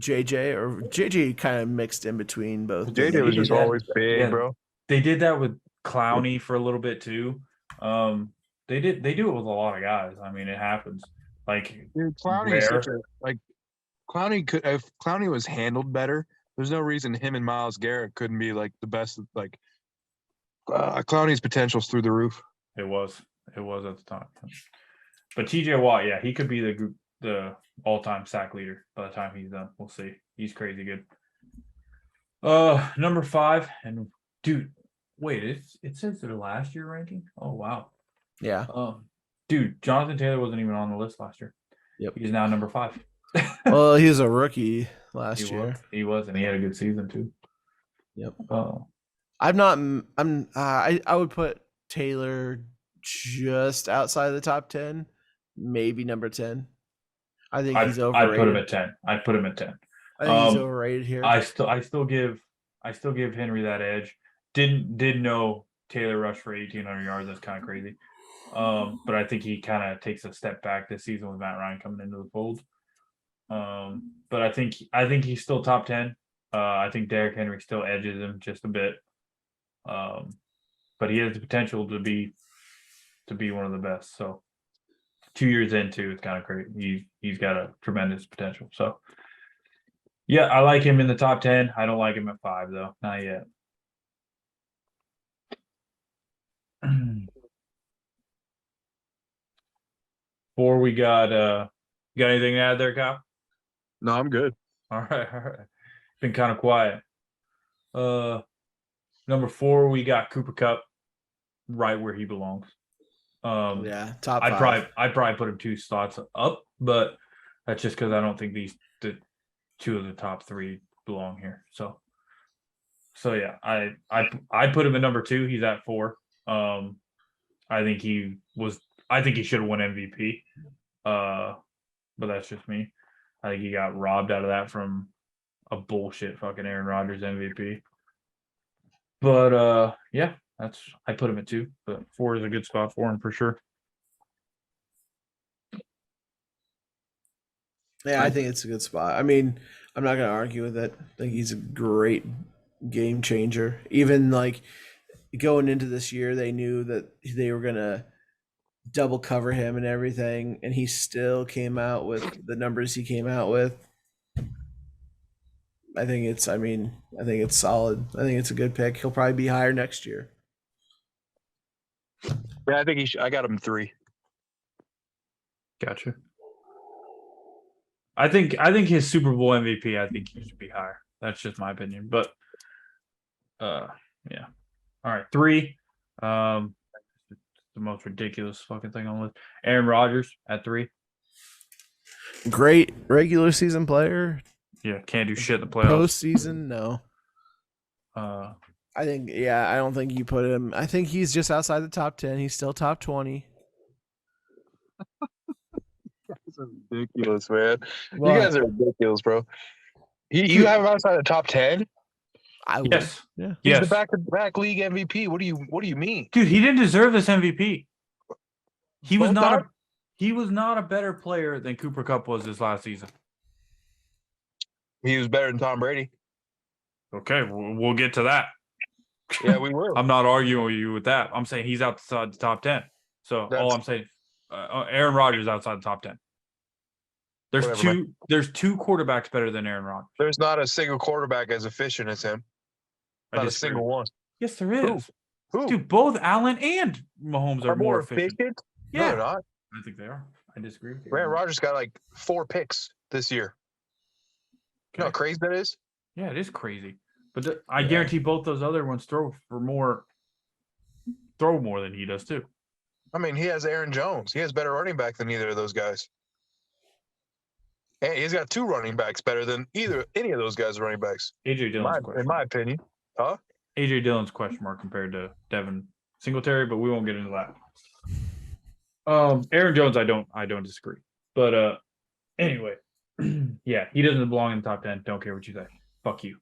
JJ, or JJ kind of mixed in between both? JJ was just always big, bro. They did that with Clowney for a little bit too. They do it with a lot of guys. I mean, it happens. Like dude, Clowney is Clowney could, if Clowney was handled better, there's no reason him and Myles Garrett couldn't be like the best. Like Clowney's potential's through the roof. It was at the time. But TJ Watt, yeah, he could be the all-time sack leader by the time he's done. We'll see. He's crazy good. Number 5, and dude, wait, it says their last year ranking. Oh wow. Yeah. Dude, Jonathan Taylor wasn't even on the list last year. Yep. He's now number 5. Well, he was a rookie last year. He was, and he had a good season too. Yep. I would put Taylor just outside of the top 10, maybe number 10. I think he's overrated. I put him at 10. I think he's overrated here. I still give Henry that edge. Didn't know Taylor rushed for 1,800 yards. That's kind of crazy. But I think he kind of takes a step back this season with Matt Ryan coming into the fold. But I think he's still top 10. I think Derrick Henry still edges him just a bit. But he has the potential to be one of the best. So 2 years into, it's kind of great. He's got a tremendous potential. So yeah, I like him in the top 10. I don't like him at 5 though, not yet. 4, we got you got anything to add there, Kyle? No, I'm good. All right. Been kind of quiet. Number 4, we got Cooper Kupp, right where he belongs. Yeah, top 5. I'd probably put him 2 spots up, but that's just because I don't think the 2 of the top 3 belong here. So yeah, I put him at number 2. He's at 4. I think he should have won MVP. But that's just me. I think he got robbed out of that from a bullshit fucking Aaron Rodgers MVP. But yeah, I put him at 2, but 4 is a good spot for him for sure. Yeah, I think it's a good spot. I mean, I'm not gonna argue with it. I think he's a great game changer. Even like going into this year, they knew that they were gonna double cover him and everything, and he still came out with the numbers he came out with. I think it's solid. I think it's a good pick. He'll probably be higher next year. Yeah, I think I got him 3. Gotcha. I think his Super Bowl MVP, I think he should be higher. That's just my opinion. But yeah. All right, 3. The most ridiculous fucking thing on the list. Aaron Rodgers at 3. Great regular season player. Yeah, can't do shit in the playoffs. Postseason, no. I think, I don't think you put him. I think he's just outside the top 10. He's still top 20. That's ridiculous, man. What? You guys are ridiculous, bro. You Dude. have him outside the top 10? I would. Yes. Yeah. He's Yes. the back-to-back league MVP. What do you mean? Dude, he didn't deserve this MVP. He was Both not times? he was not a better player than Cooper Kupp was this last season. He was better than Tom Brady. Okay, we'll get to that. Yeah, we will. I'm not arguing with you with that. I'm saying he's outside the top 10. So all I'm saying, Aaron Rodgers is outside the top 10. There's two quarterbacks better than Aaron Rodgers. There's not a single quarterback as efficient as him. Not a single one. Yes, there is. Who? Dude, both Allen and Mahomes are more efficient. No, Yeah, they're not. I think they are. I disagree with you. Aaron Rodgers got like 4 picks this year. You know how crazy that is? Yeah, it is crazy. But I guarantee both those other ones throw more than he does too. I mean, he has Aaron Jones. He has better running back than either of those guys. And he's got 2 running backs better than any of those guys running backs. AJ Dillon's question. In my opinion. Huh? AJ Dillon's question mark compared to Devin Singletary, but we won't get into that. Aaron Jones, I don't disagree. But anyway, yeah, he doesn't belong in the top 10. Don't care what you say. Fuck you.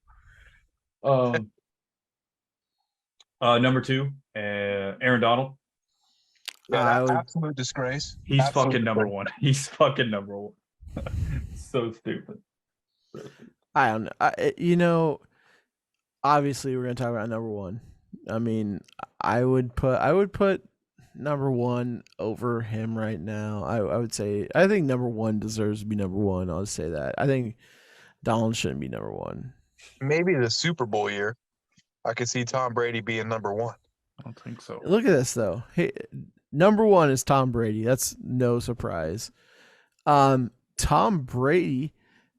Number 2, Aaron Donald. Yeah, absolute disgrace. He's Absolute fucking number 1. He's fucking number 1. So stupid. I don't know. Obviously, we're gonna talk about number 1. I mean, I would put number 1 over him right now. I would say I think number 1 deserves to be number 1. I'll just say that. I think Donald shouldn't be number 1. Maybe the Super Bowl year, I could see Tom Brady being number 1. I don't think so. Look at this though. Hey, number 1 is Tom Brady. That's no surprise. Tom Brady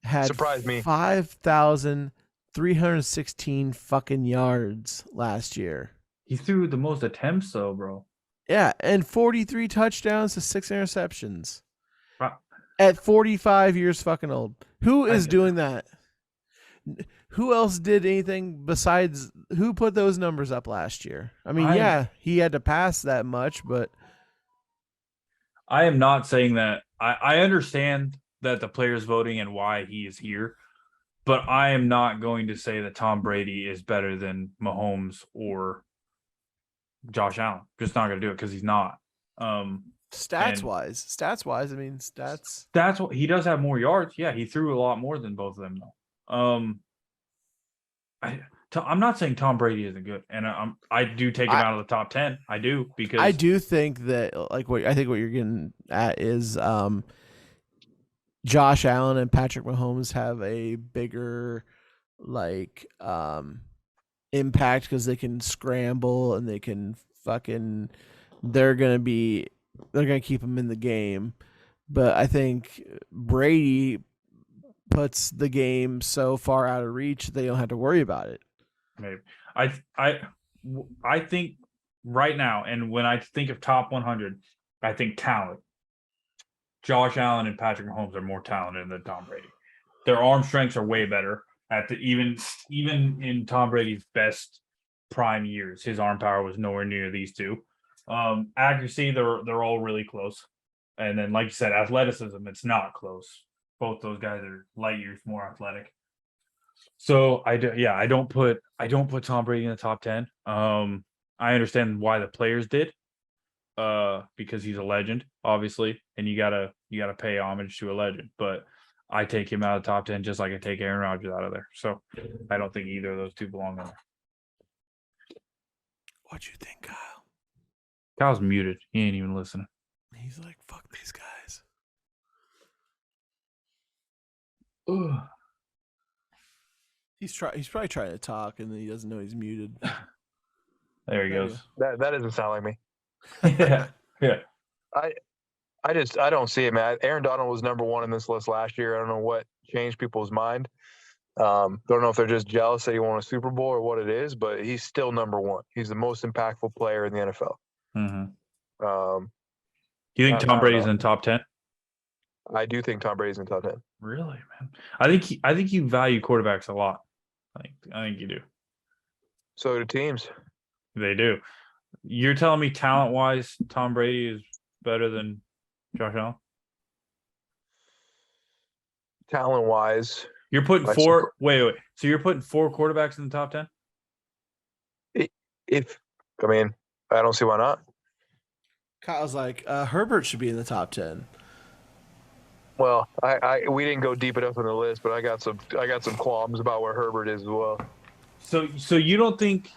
had 5,316 fucking yards last year. He threw the most attempts though, bro. Yeah, and 43 touchdowns to 6 interceptions. Wow. At 45 years fucking old. Who is doing that? Who else did anything besides who put those numbers up last year? I mean, he had to pass that much, but I am not saying that. I understand that the players voting and why he is here, but I am not going to say that Tom Brady is better than Mahomes or Josh Allen. Just not going to do it because he's not. Stats wise, I mean, stats. That's what he does have more yards. Yeah, he threw a lot more than both of them though. I'm not saying Tom Brady isn't good, and I do take him out of the top 10. I do because I do think that what you're getting at is Josh Allen and Patrick Mahomes have a bigger impact because they can scramble and they can they're gonna keep them in the game. But I think Brady puts the game so far out of reach they don't have to worry about it. Maybe I think right now, and when I think of top 100, I think talent. Josh Allen and Patrick Mahomes are more talented than Tom Brady. Their arm strengths are way better at even in Tom Brady's best prime years. His arm power was nowhere near these two. Accuracy, they're all really close. And then, like you said, athleticism, it's not close. Both those guys are light years more athletic. So I don't put Tom Brady in the top 10. I understand why the players did. Because he's a legend, obviously, and you gotta pay homage to a legend. But I take him out of the top 10 just like I take Aaron Rodgers out of there. So I don't think either of those two belong in there. What you think, Kyle? Kyle's muted. He ain't even listening. He's like, fuck these guys. Ugh. He's probably trying to talk and then he doesn't know he's muted. There he goes. That doesn't sound like me. Yeah. I don't see it, man. Aaron Donald was number 1 in this list last year. I don't know what changed people's mind. Don't know if they're just jealous that he won a Super Bowl or what it is, but he's still number 1. He's the most impactful player in the NFL. Mm-hmm. Do you think Tom Brady's in the top 10? I do think Tom Brady's in the top 10. Really, man? I think you value quarterbacks a lot. I think you do. So do teams. They do. You're telling me talent-wise, Tom Brady is better than Josh Allen? Talent-wise, You're putting four. Wait. So you're putting 4 quarterbacks in the top 10? I don't see why not. Kyle's like, Herbert should be in the top 10. Well, we didn't go deep enough on the list, but I got some qualms about where Herbert is as well. So you don't think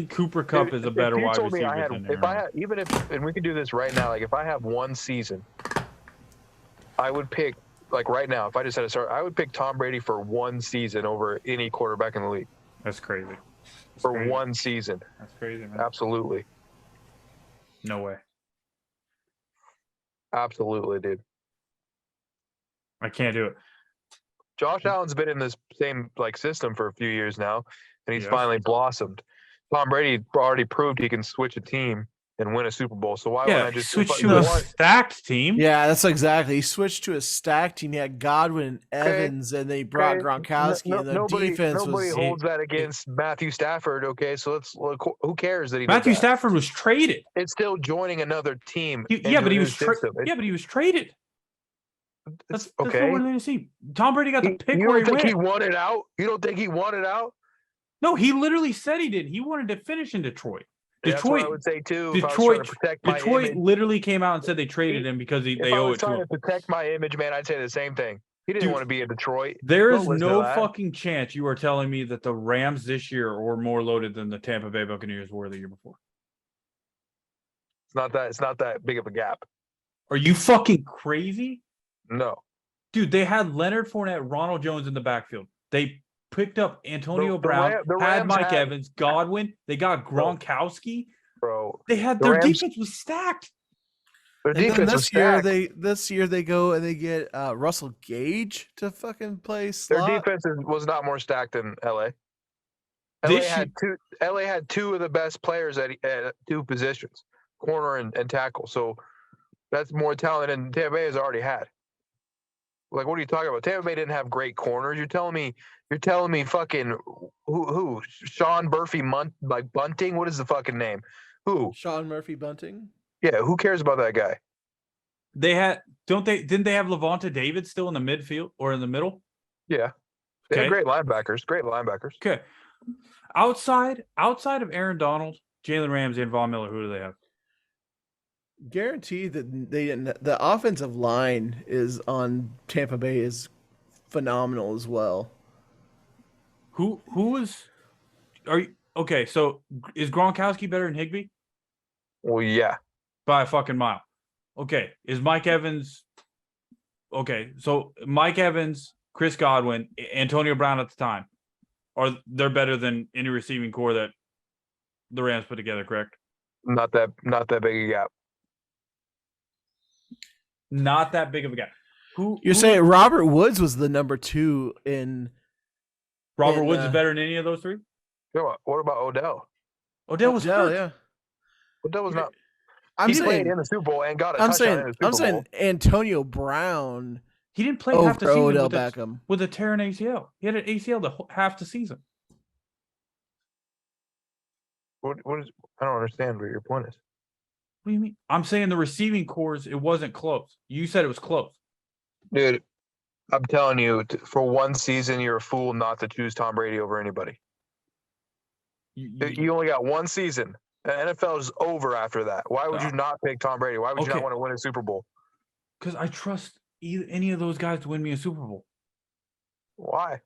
Cooper Kupp is a better wide receiver than Aaron? And we can do this right now. Like if I have one season, I would pick right now. If I just had to start, I would pick Tom Brady for one season over any quarterback in the league. That's crazy. One season. That's crazy, man. Absolutely. No way. Absolutely, dude. I can't do it. Josh Allen's been in this same system for a few years now, and he's finally blossomed. Tom Brady already proved he can switch a team and win a Super Bowl. So why wouldn't I just switch to a stacked team? Yeah, that's exactly. He switched to a stacked team. He had Godwin and Evans, and they brought Gronkowski, and the defense nobody holds that against Matthew Stafford. Okay, so let's look. Who cares that he? Matthew Stafford was traded. It's still joining another team. But he was traded. That's okay. What we're going to see. Tom Brady got the pick. You don't think he won it out? You don't think he won it out? No, he literally said he did. He wanted to finish in Detroit. That's what I would say too. Detroit literally came out and said they traded him because they owe it to him. If I was trying to protect my image, man, I'd say the same thing. He didn't want to be in Detroit. There is no fucking chance you are telling me that the Rams this year were more loaded than the Tampa Bay Buccaneers were the year before. It's not that big of a gap. Are you fucking crazy? No. Dude, they had Leonard Fournette, Ronald Jones in the backfield. They picked up Antonio Brown, had Mike Evans, Godwin. They got Gronkowski. Bro. They had their defense was stacked. Their defense was stacked. This year they go and they get Russell Gage to fucking play slot. Their defense was not more stacked than LA. LA had 2 of the best players at 2 positions, corner and tackle. So that's more talent than Tampa Bay has already had. What are you talking about? Tampa Bay didn't have great corners. You're telling me fucking who? Sean Murphy Bunting? What is the fucking name? Who? Sean Murphy Bunting? Yeah, who cares about that guy? Didn't they have Levante David still in the midfield or in the middle? Yeah. They had great linebackers. Okay. Outside of Aaron Donald, Jalen Ramsey, and Von Miller, who do they have? Guarantee that the offensive line is on Tampa Bay is phenomenal as well. Who are you okay? So is Gronkowski better than Higbee? Well, yeah, by a fucking mile. Okay, is Mike Evans? Okay, so Mike Evans, Chris Godwin, Antonio Brown at the time, they're better than any receiving core that the Rams put together, correct? Not that big a gap. Not that big of a gap. You're saying Robert Woods was the number 2 in? Robert Woods is better than any of those 3? What about Odell? Odell was hurt. Yeah. Odell was not. He played in the Super Bowl and got a touchdown in the Super Bowl. I'm saying Antonio Brown. He didn't play half the season Odell Beckham with a tear in ACL. He had an ACL half the season. What is? I don't understand what your point is. What do you mean? I'm saying the receiving cores, it wasn't close. You said it was close. Dude, I'm telling you, for one season, you're a fool not to choose Tom Brady over anybody. You only got one season. The NFL is over after that. Why would you not pick Tom Brady? Why would you not want to win a Super Bowl? Because I trust any of those guys to win me a Super Bowl. Why?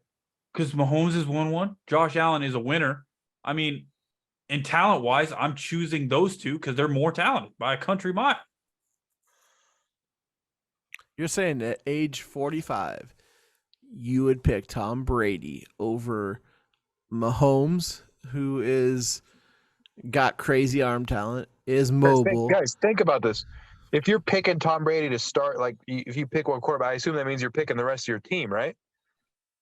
Because Mahomes is 1-1. Josh Allen is a winner. I mean, and talent-wise, I'm choosing those 2 because they're more talented by a country mile. You're saying at age 45, you would pick Tom Brady over Mahomes, who is got crazy arm talent, is mobile. Guys, think about this. If you're picking Tom Brady to start, if you pick one quarterback, I assume that means you're picking the rest of your team, right?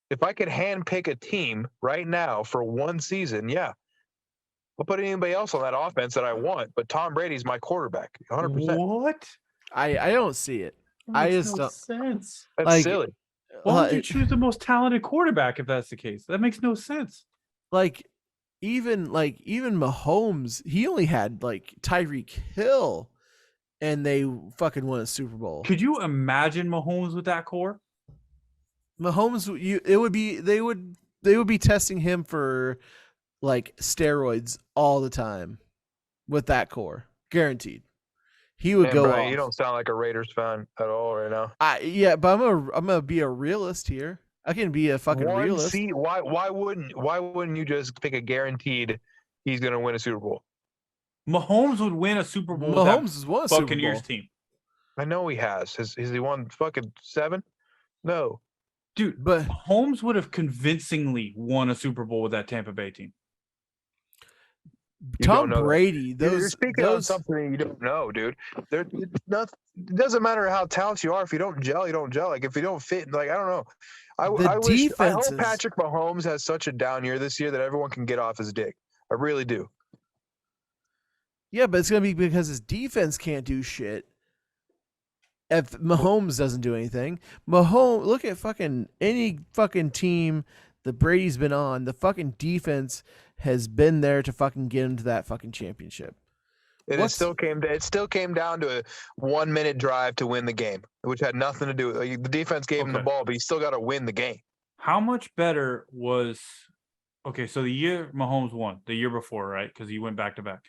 If I could hand pick a team right now for one season, yeah. I'll put anybody else on that offense that I want, but Tom Brady's my quarterback, 100%. What? I don't see it. That I makes just no don't sense. That's like. silly. Why would you Like, choose the most talented quarterback if that's the case? That makes no sense. even Mahomes, he only had like Tyreek Hill, and they fucking won a Super Bowl. Could you imagine Mahomes with that core? Mahomes, they would be testing him for like steroids all the time with that core, guaranteed. He would Man, go Brian, off. you don't sound like a Raiders fan at all right now. Yeah, but I'm gonna be a realist here. I can be a fucking realist. Why wouldn't you just pick a guaranteed he's gonna win a Super Bowl? Mahomes would win a Super Bowl Mahomes with has won a that Super Buccaneers Bowl. team. I know he has. Has he won fucking 7? No. Dude, But Mahomes would have convincingly won a Super Bowl with that Tampa Bay team. You Tom don't know that. Brady, You're speaking on something you don't know, dude. It doesn't matter how talented you are. If you don't gel, you don't gel. Like if you don't fit, like I don't know. I hope Patrick Mahomes has such a down year this year that everyone can get off his dick. I really do. Yeah, but it's gonna be because his defense can't do shit. If Mahomes doesn't do anything, look at fucking any fucking team that Brady's been on. The fucking defense has been there to fucking get him to that fucking championship. It still came down to a 1-minute drive to win the game, which had nothing to do with the defense gave him the ball, but he still got to win the game. How much better was so the year Mahomes won, the year before, right? Because he went back to back.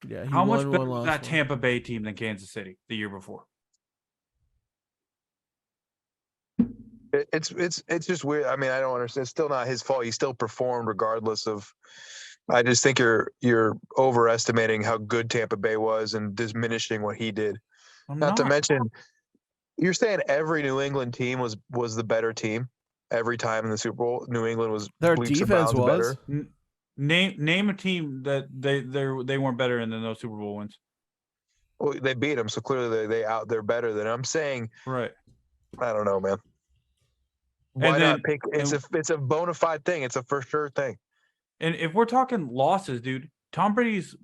Yeah, how much better was that Tampa Bay team than Kansas City the year before? It's just weird. I mean, I don't understand. It's still not his fault. He still performed regardless of. I just think you're overestimating how good Tampa Bay was and diminishing what he did. Not to mention, you're saying every New England team was the better team every time in the Super Bowl. New England was their leaps and defense bounds was. better. Name a team that they weren't better in than those Super Bowl wins. Well, they beat them, so clearly they're better than I'm saying. Right. I don't know, man. Why not pick? It's a bona fide thing. It's a for sure thing. And if we're talking losses, dude, Tom Brady's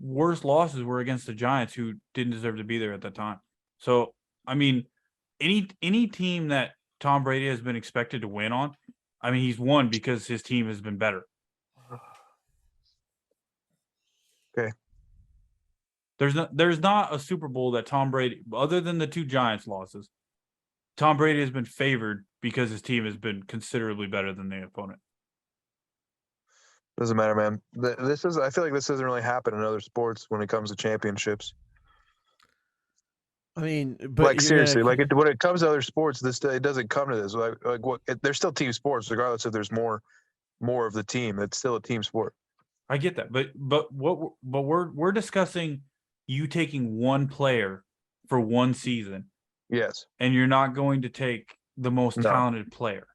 worst losses were against the Giants, who didn't deserve to be there at that time. So, I mean, any team that Tom Brady has been expected to win on, I mean, he's won because his team has been better. Okay. There's not a Super Bowl that Tom Brady, other than the 2 Giants losses, Tom Brady has been favored because his team has been considerably better than the opponent. Doesn't matter, man. I feel like this doesn't really happen in other sports when it comes to championships. I mean, but like seriously, when it comes to other sports, it doesn't come to this. They're still team sports, regardless if there's more of the team. It's still a team sport. I get that, but we're discussing you taking one player for one season. Yes, and you're not going to take the most talented player.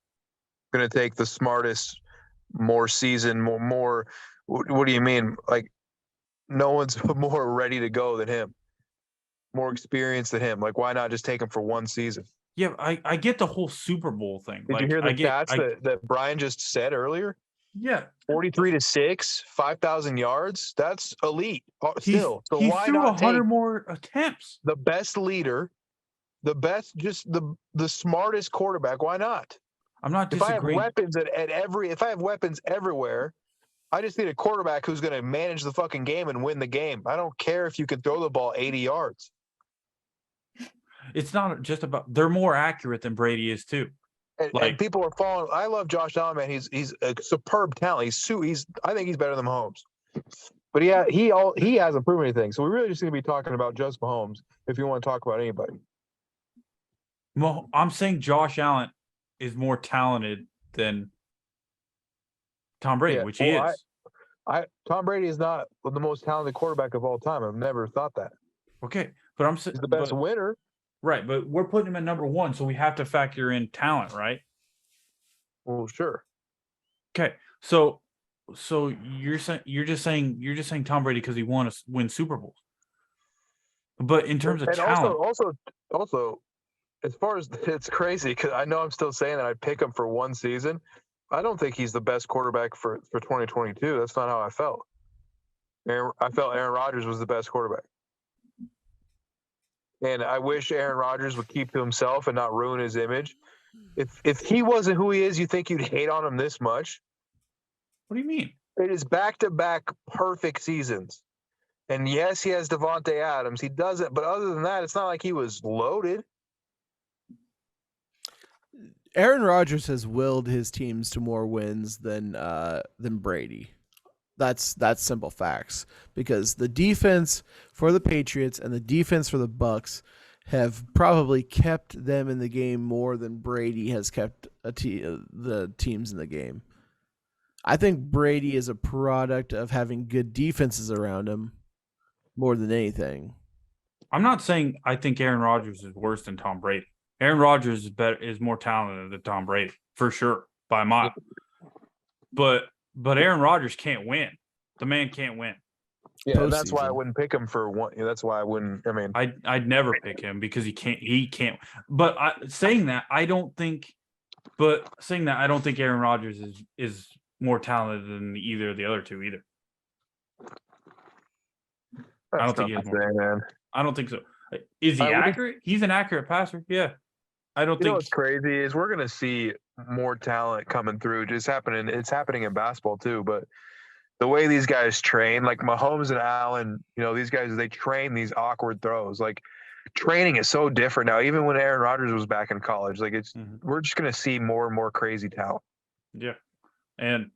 I'm going to take the smartest, more seasoned, more. What do you mean? Like, no one's more ready to go than him. More experienced than him. Like, why not just take him for one season? Yeah, I get the whole Super Bowl thing. Did you hear the stats that Brian just said earlier? Yeah, 43-6, 5,000 yards. That's elite. Still, so he why threw not 100 more attempts? The best leader, the best, just the smartest quarterback. Why not? I'm not disagreeing. If I have weapons everywhere, I just need a quarterback who's going to manage the fucking game and win the game. I don't care if you can throw the ball 80 yards. It's not just about. They're more accurate than Brady is too. And people are falling. I love Josh Allen, man. He's a superb talent. I think he's better than Mahomes. But he hasn't proven anything. So we really just going to be talking about just Mahomes if you want to talk about anybody. I'm saying Josh Allen is more talented than Tom Brady, which he is. Tom Brady is not the most talented quarterback of all time. I've never thought that. Okay, but he's the best winner. Right, but we're putting him at number 1, so we have to factor in talent, right? Well, sure. Okay, so you're just saying Tom Brady because he win Super Bowls. But in terms of talent, also, as far as it's crazy because I know I'm still saying that I'd pick him for one season. I don't think he's the best quarterback for 2022. That's not how I felt. I felt Aaron Rodgers was the best quarterback. and I wish Aaron Rodgers would keep to himself and not ruin his image. If he wasn't who he is, you think you'd hate on him this much? What do you mean? It is back-to-back perfect seasons. And yes, he has Devonte Adams. He doesn't, but other than that, it's not like he was loaded. Aaron Rodgers has willed his teams to more wins than Brady. That's simple facts, because the defense for the Patriots and the defense for the Bucks have probably kept them in the game more than Brady has kept the teams in the game. I think Brady is a product of having good defenses around him more than anything. I'm not saying I think Aaron Rodgers is worse than Tom Brady. Aaron Rodgers is more talented than Tom Brady, for sure, by a mile. But Aaron Rodgers can't win. The man can't win. Yeah, that's why I wouldn't pick him for one. That's why I wouldn't. I mean, I'd never pick him because he can't. But saying that, I don't think Aaron Rodgers is more talented than either of the other two either. I don't think he is more. Man. I don't think so. Is he accurate? He's an accurate passer. Yeah. I don't think. What's crazy is we're gonna see more talent coming through. Just happening. It's happening in basketball too. But the way these guys train, like Mahomes and Allen, these guys, they train these awkward throws. Like training is so different now. Even when Aaron Rodgers was back in college, like we're just gonna see more and more crazy talent. Yeah, and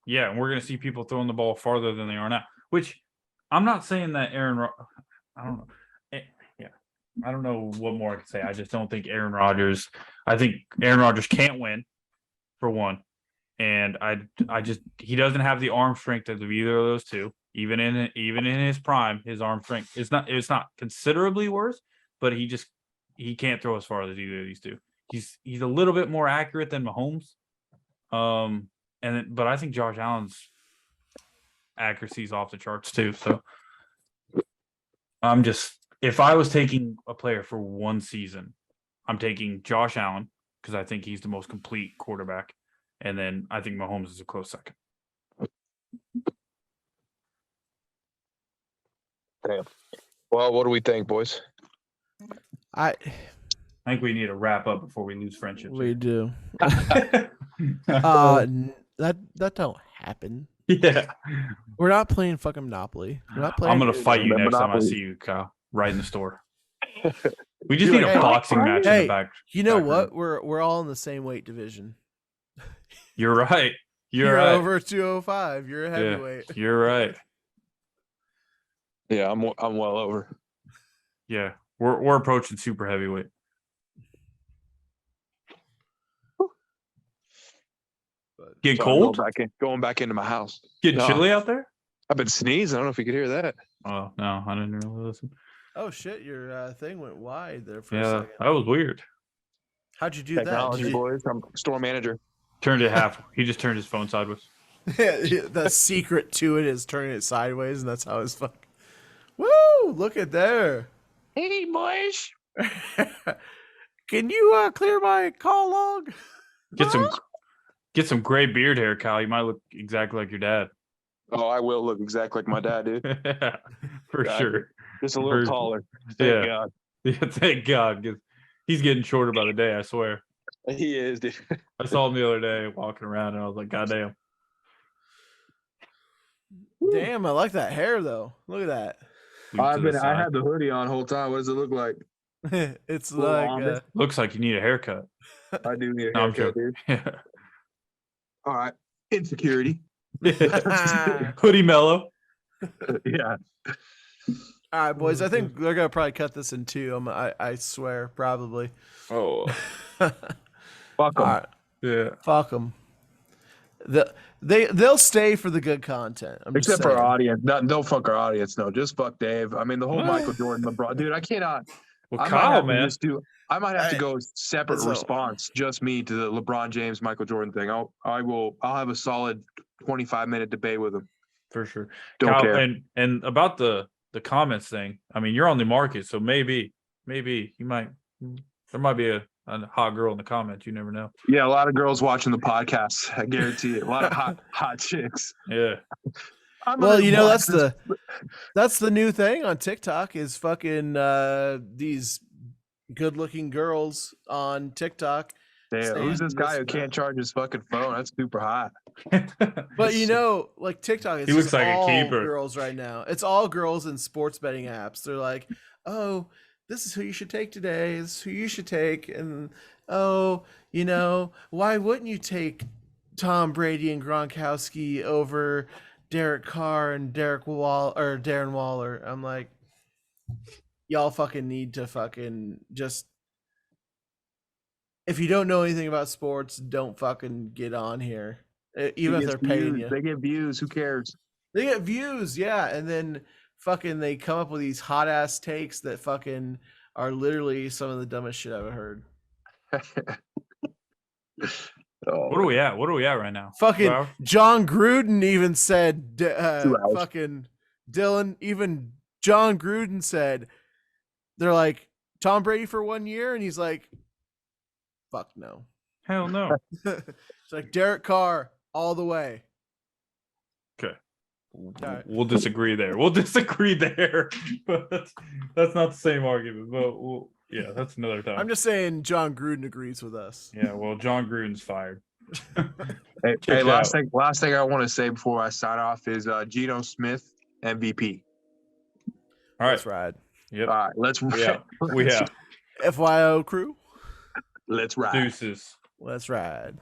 we're gonna see people throwing the ball farther than they are now. Which I'm not saying that I don't know. I don't know what more I can say. I just don't think Aaron Rodgers. I think Aaron Rodgers can't win, for one, and he doesn't have the arm strength of either of those two. Even in his prime, his arm strength it's not considerably worse, but he can't throw as far as either of these two. He's a little bit more accurate than Mahomes, but I think Josh Allen's accuracy is off the charts too. So if I was taking a player for one season, I'm taking Josh Allen because I think he's the most complete quarterback. And then I think Mahomes is a close second. Damn. Well, what do we think, boys? I think we need to wrap up before we lose friendships. We do. That don't happen. Yeah. We're not playing fucking Monopoly. I'm going to fight you next time I see you, Kyle. Right in the store. We just need a boxing match in the back. You know what? We're all in the same weight division. You're right. You're right. Over 205. You're a heavyweight. Yeah, you're right. Yeah, I'm well over. Yeah, we're approaching super heavyweight. Get cold? Going back into my house. Getting chilly out there? I've been sneezing. I don't know if you could hear that. Oh, no, I didn't really listen. Oh, shit, your thing went wide there for a second. Yeah, that was weird. How'd you do Technology, boys. I'm store manager. Turned it half. He just turned his phone sideways. The secret to it is turning it sideways, and that's how it's fucking. Woo! Look at there. Hey, boys. Can you clear my call log? Get some gray beard hair, Kyle. You might look exactly like your dad. Oh, I will look exactly like my dad, dude. For sure. Just a little taller. Thank God. Yeah, thank God. He's getting shorter by the day, I swear. He is, dude. I saw him the other day walking around, and I was like, God damn. Damn, I like that hair, though. Look at that. I had the hoodie on the whole time. What does it look like? It's like looks like you need a haircut. I do need a haircut, dude. Yeah. All right. Insecurity. Hoodie mellow. Yeah. All right, boys. I think they're gonna probably cut this in two. I swear, probably. Oh. Fuck them. Right. Yeah. Fuck them. They'll stay for the good content. Except for our audience. Don't fuck our audience. No, just fuck Dave. I mean, the whole Michael Jordan, LeBron, dude. I cannot. Well, Kyle, man. I might have to go separate response, just me, to the LeBron James, Michael Jordan thing. I'll have a solid 25-minute debate with him. For sure. Don't Kyle, care. And about the comments thing. I mean, you're on the market, so maybe there might be a hot girl in the comments. You never know. Yeah, a lot of girls watching the podcast. I guarantee it. A lot of hot chicks. Yeah. Well, you know that's the new thing on TikTok is fucking these good-looking girls on TikTok. Damn, who's this guy who saying can't charge his fucking phone? That's super hot. But you know, like TikTok is He looks just like a all keeper. girls right now. It's all girls in sports betting apps. They're like, oh, this is who you should take today. This is who you should take. And oh, you know, why wouldn't you take Tom Brady and Gronkowski over Derek Carr and Darren Waller? I'm like, y'all fucking need to fucking just. If you don't know anything about sports, don't fucking get on here. Even if they're paying you. They get views. Who cares? They get views, yeah. And then fucking they come up with these hot ass takes that fucking are literally some of the dumbest shit I've ever heard. What are we at? What are we at right now? Fucking Wow. John Gruden even said, fucking Dylan, even John Gruden said, they're like, Tom Brady for 1 year? And he's like, fuck no. Hell no. It's like Derek Carr all the way. Okay. right. We'll disagree there. But that's not the same argument. But yeah, that's another time. I'm just saying John Gruden agrees with us. Yeah, well, John Gruden's fired. Hey, last thing I want to say before I sign off is Geno Smith MVP. All right. Let's ride. Yep. All right, let's We have. FYO crew. Let's ride. Deuces. Let's ride.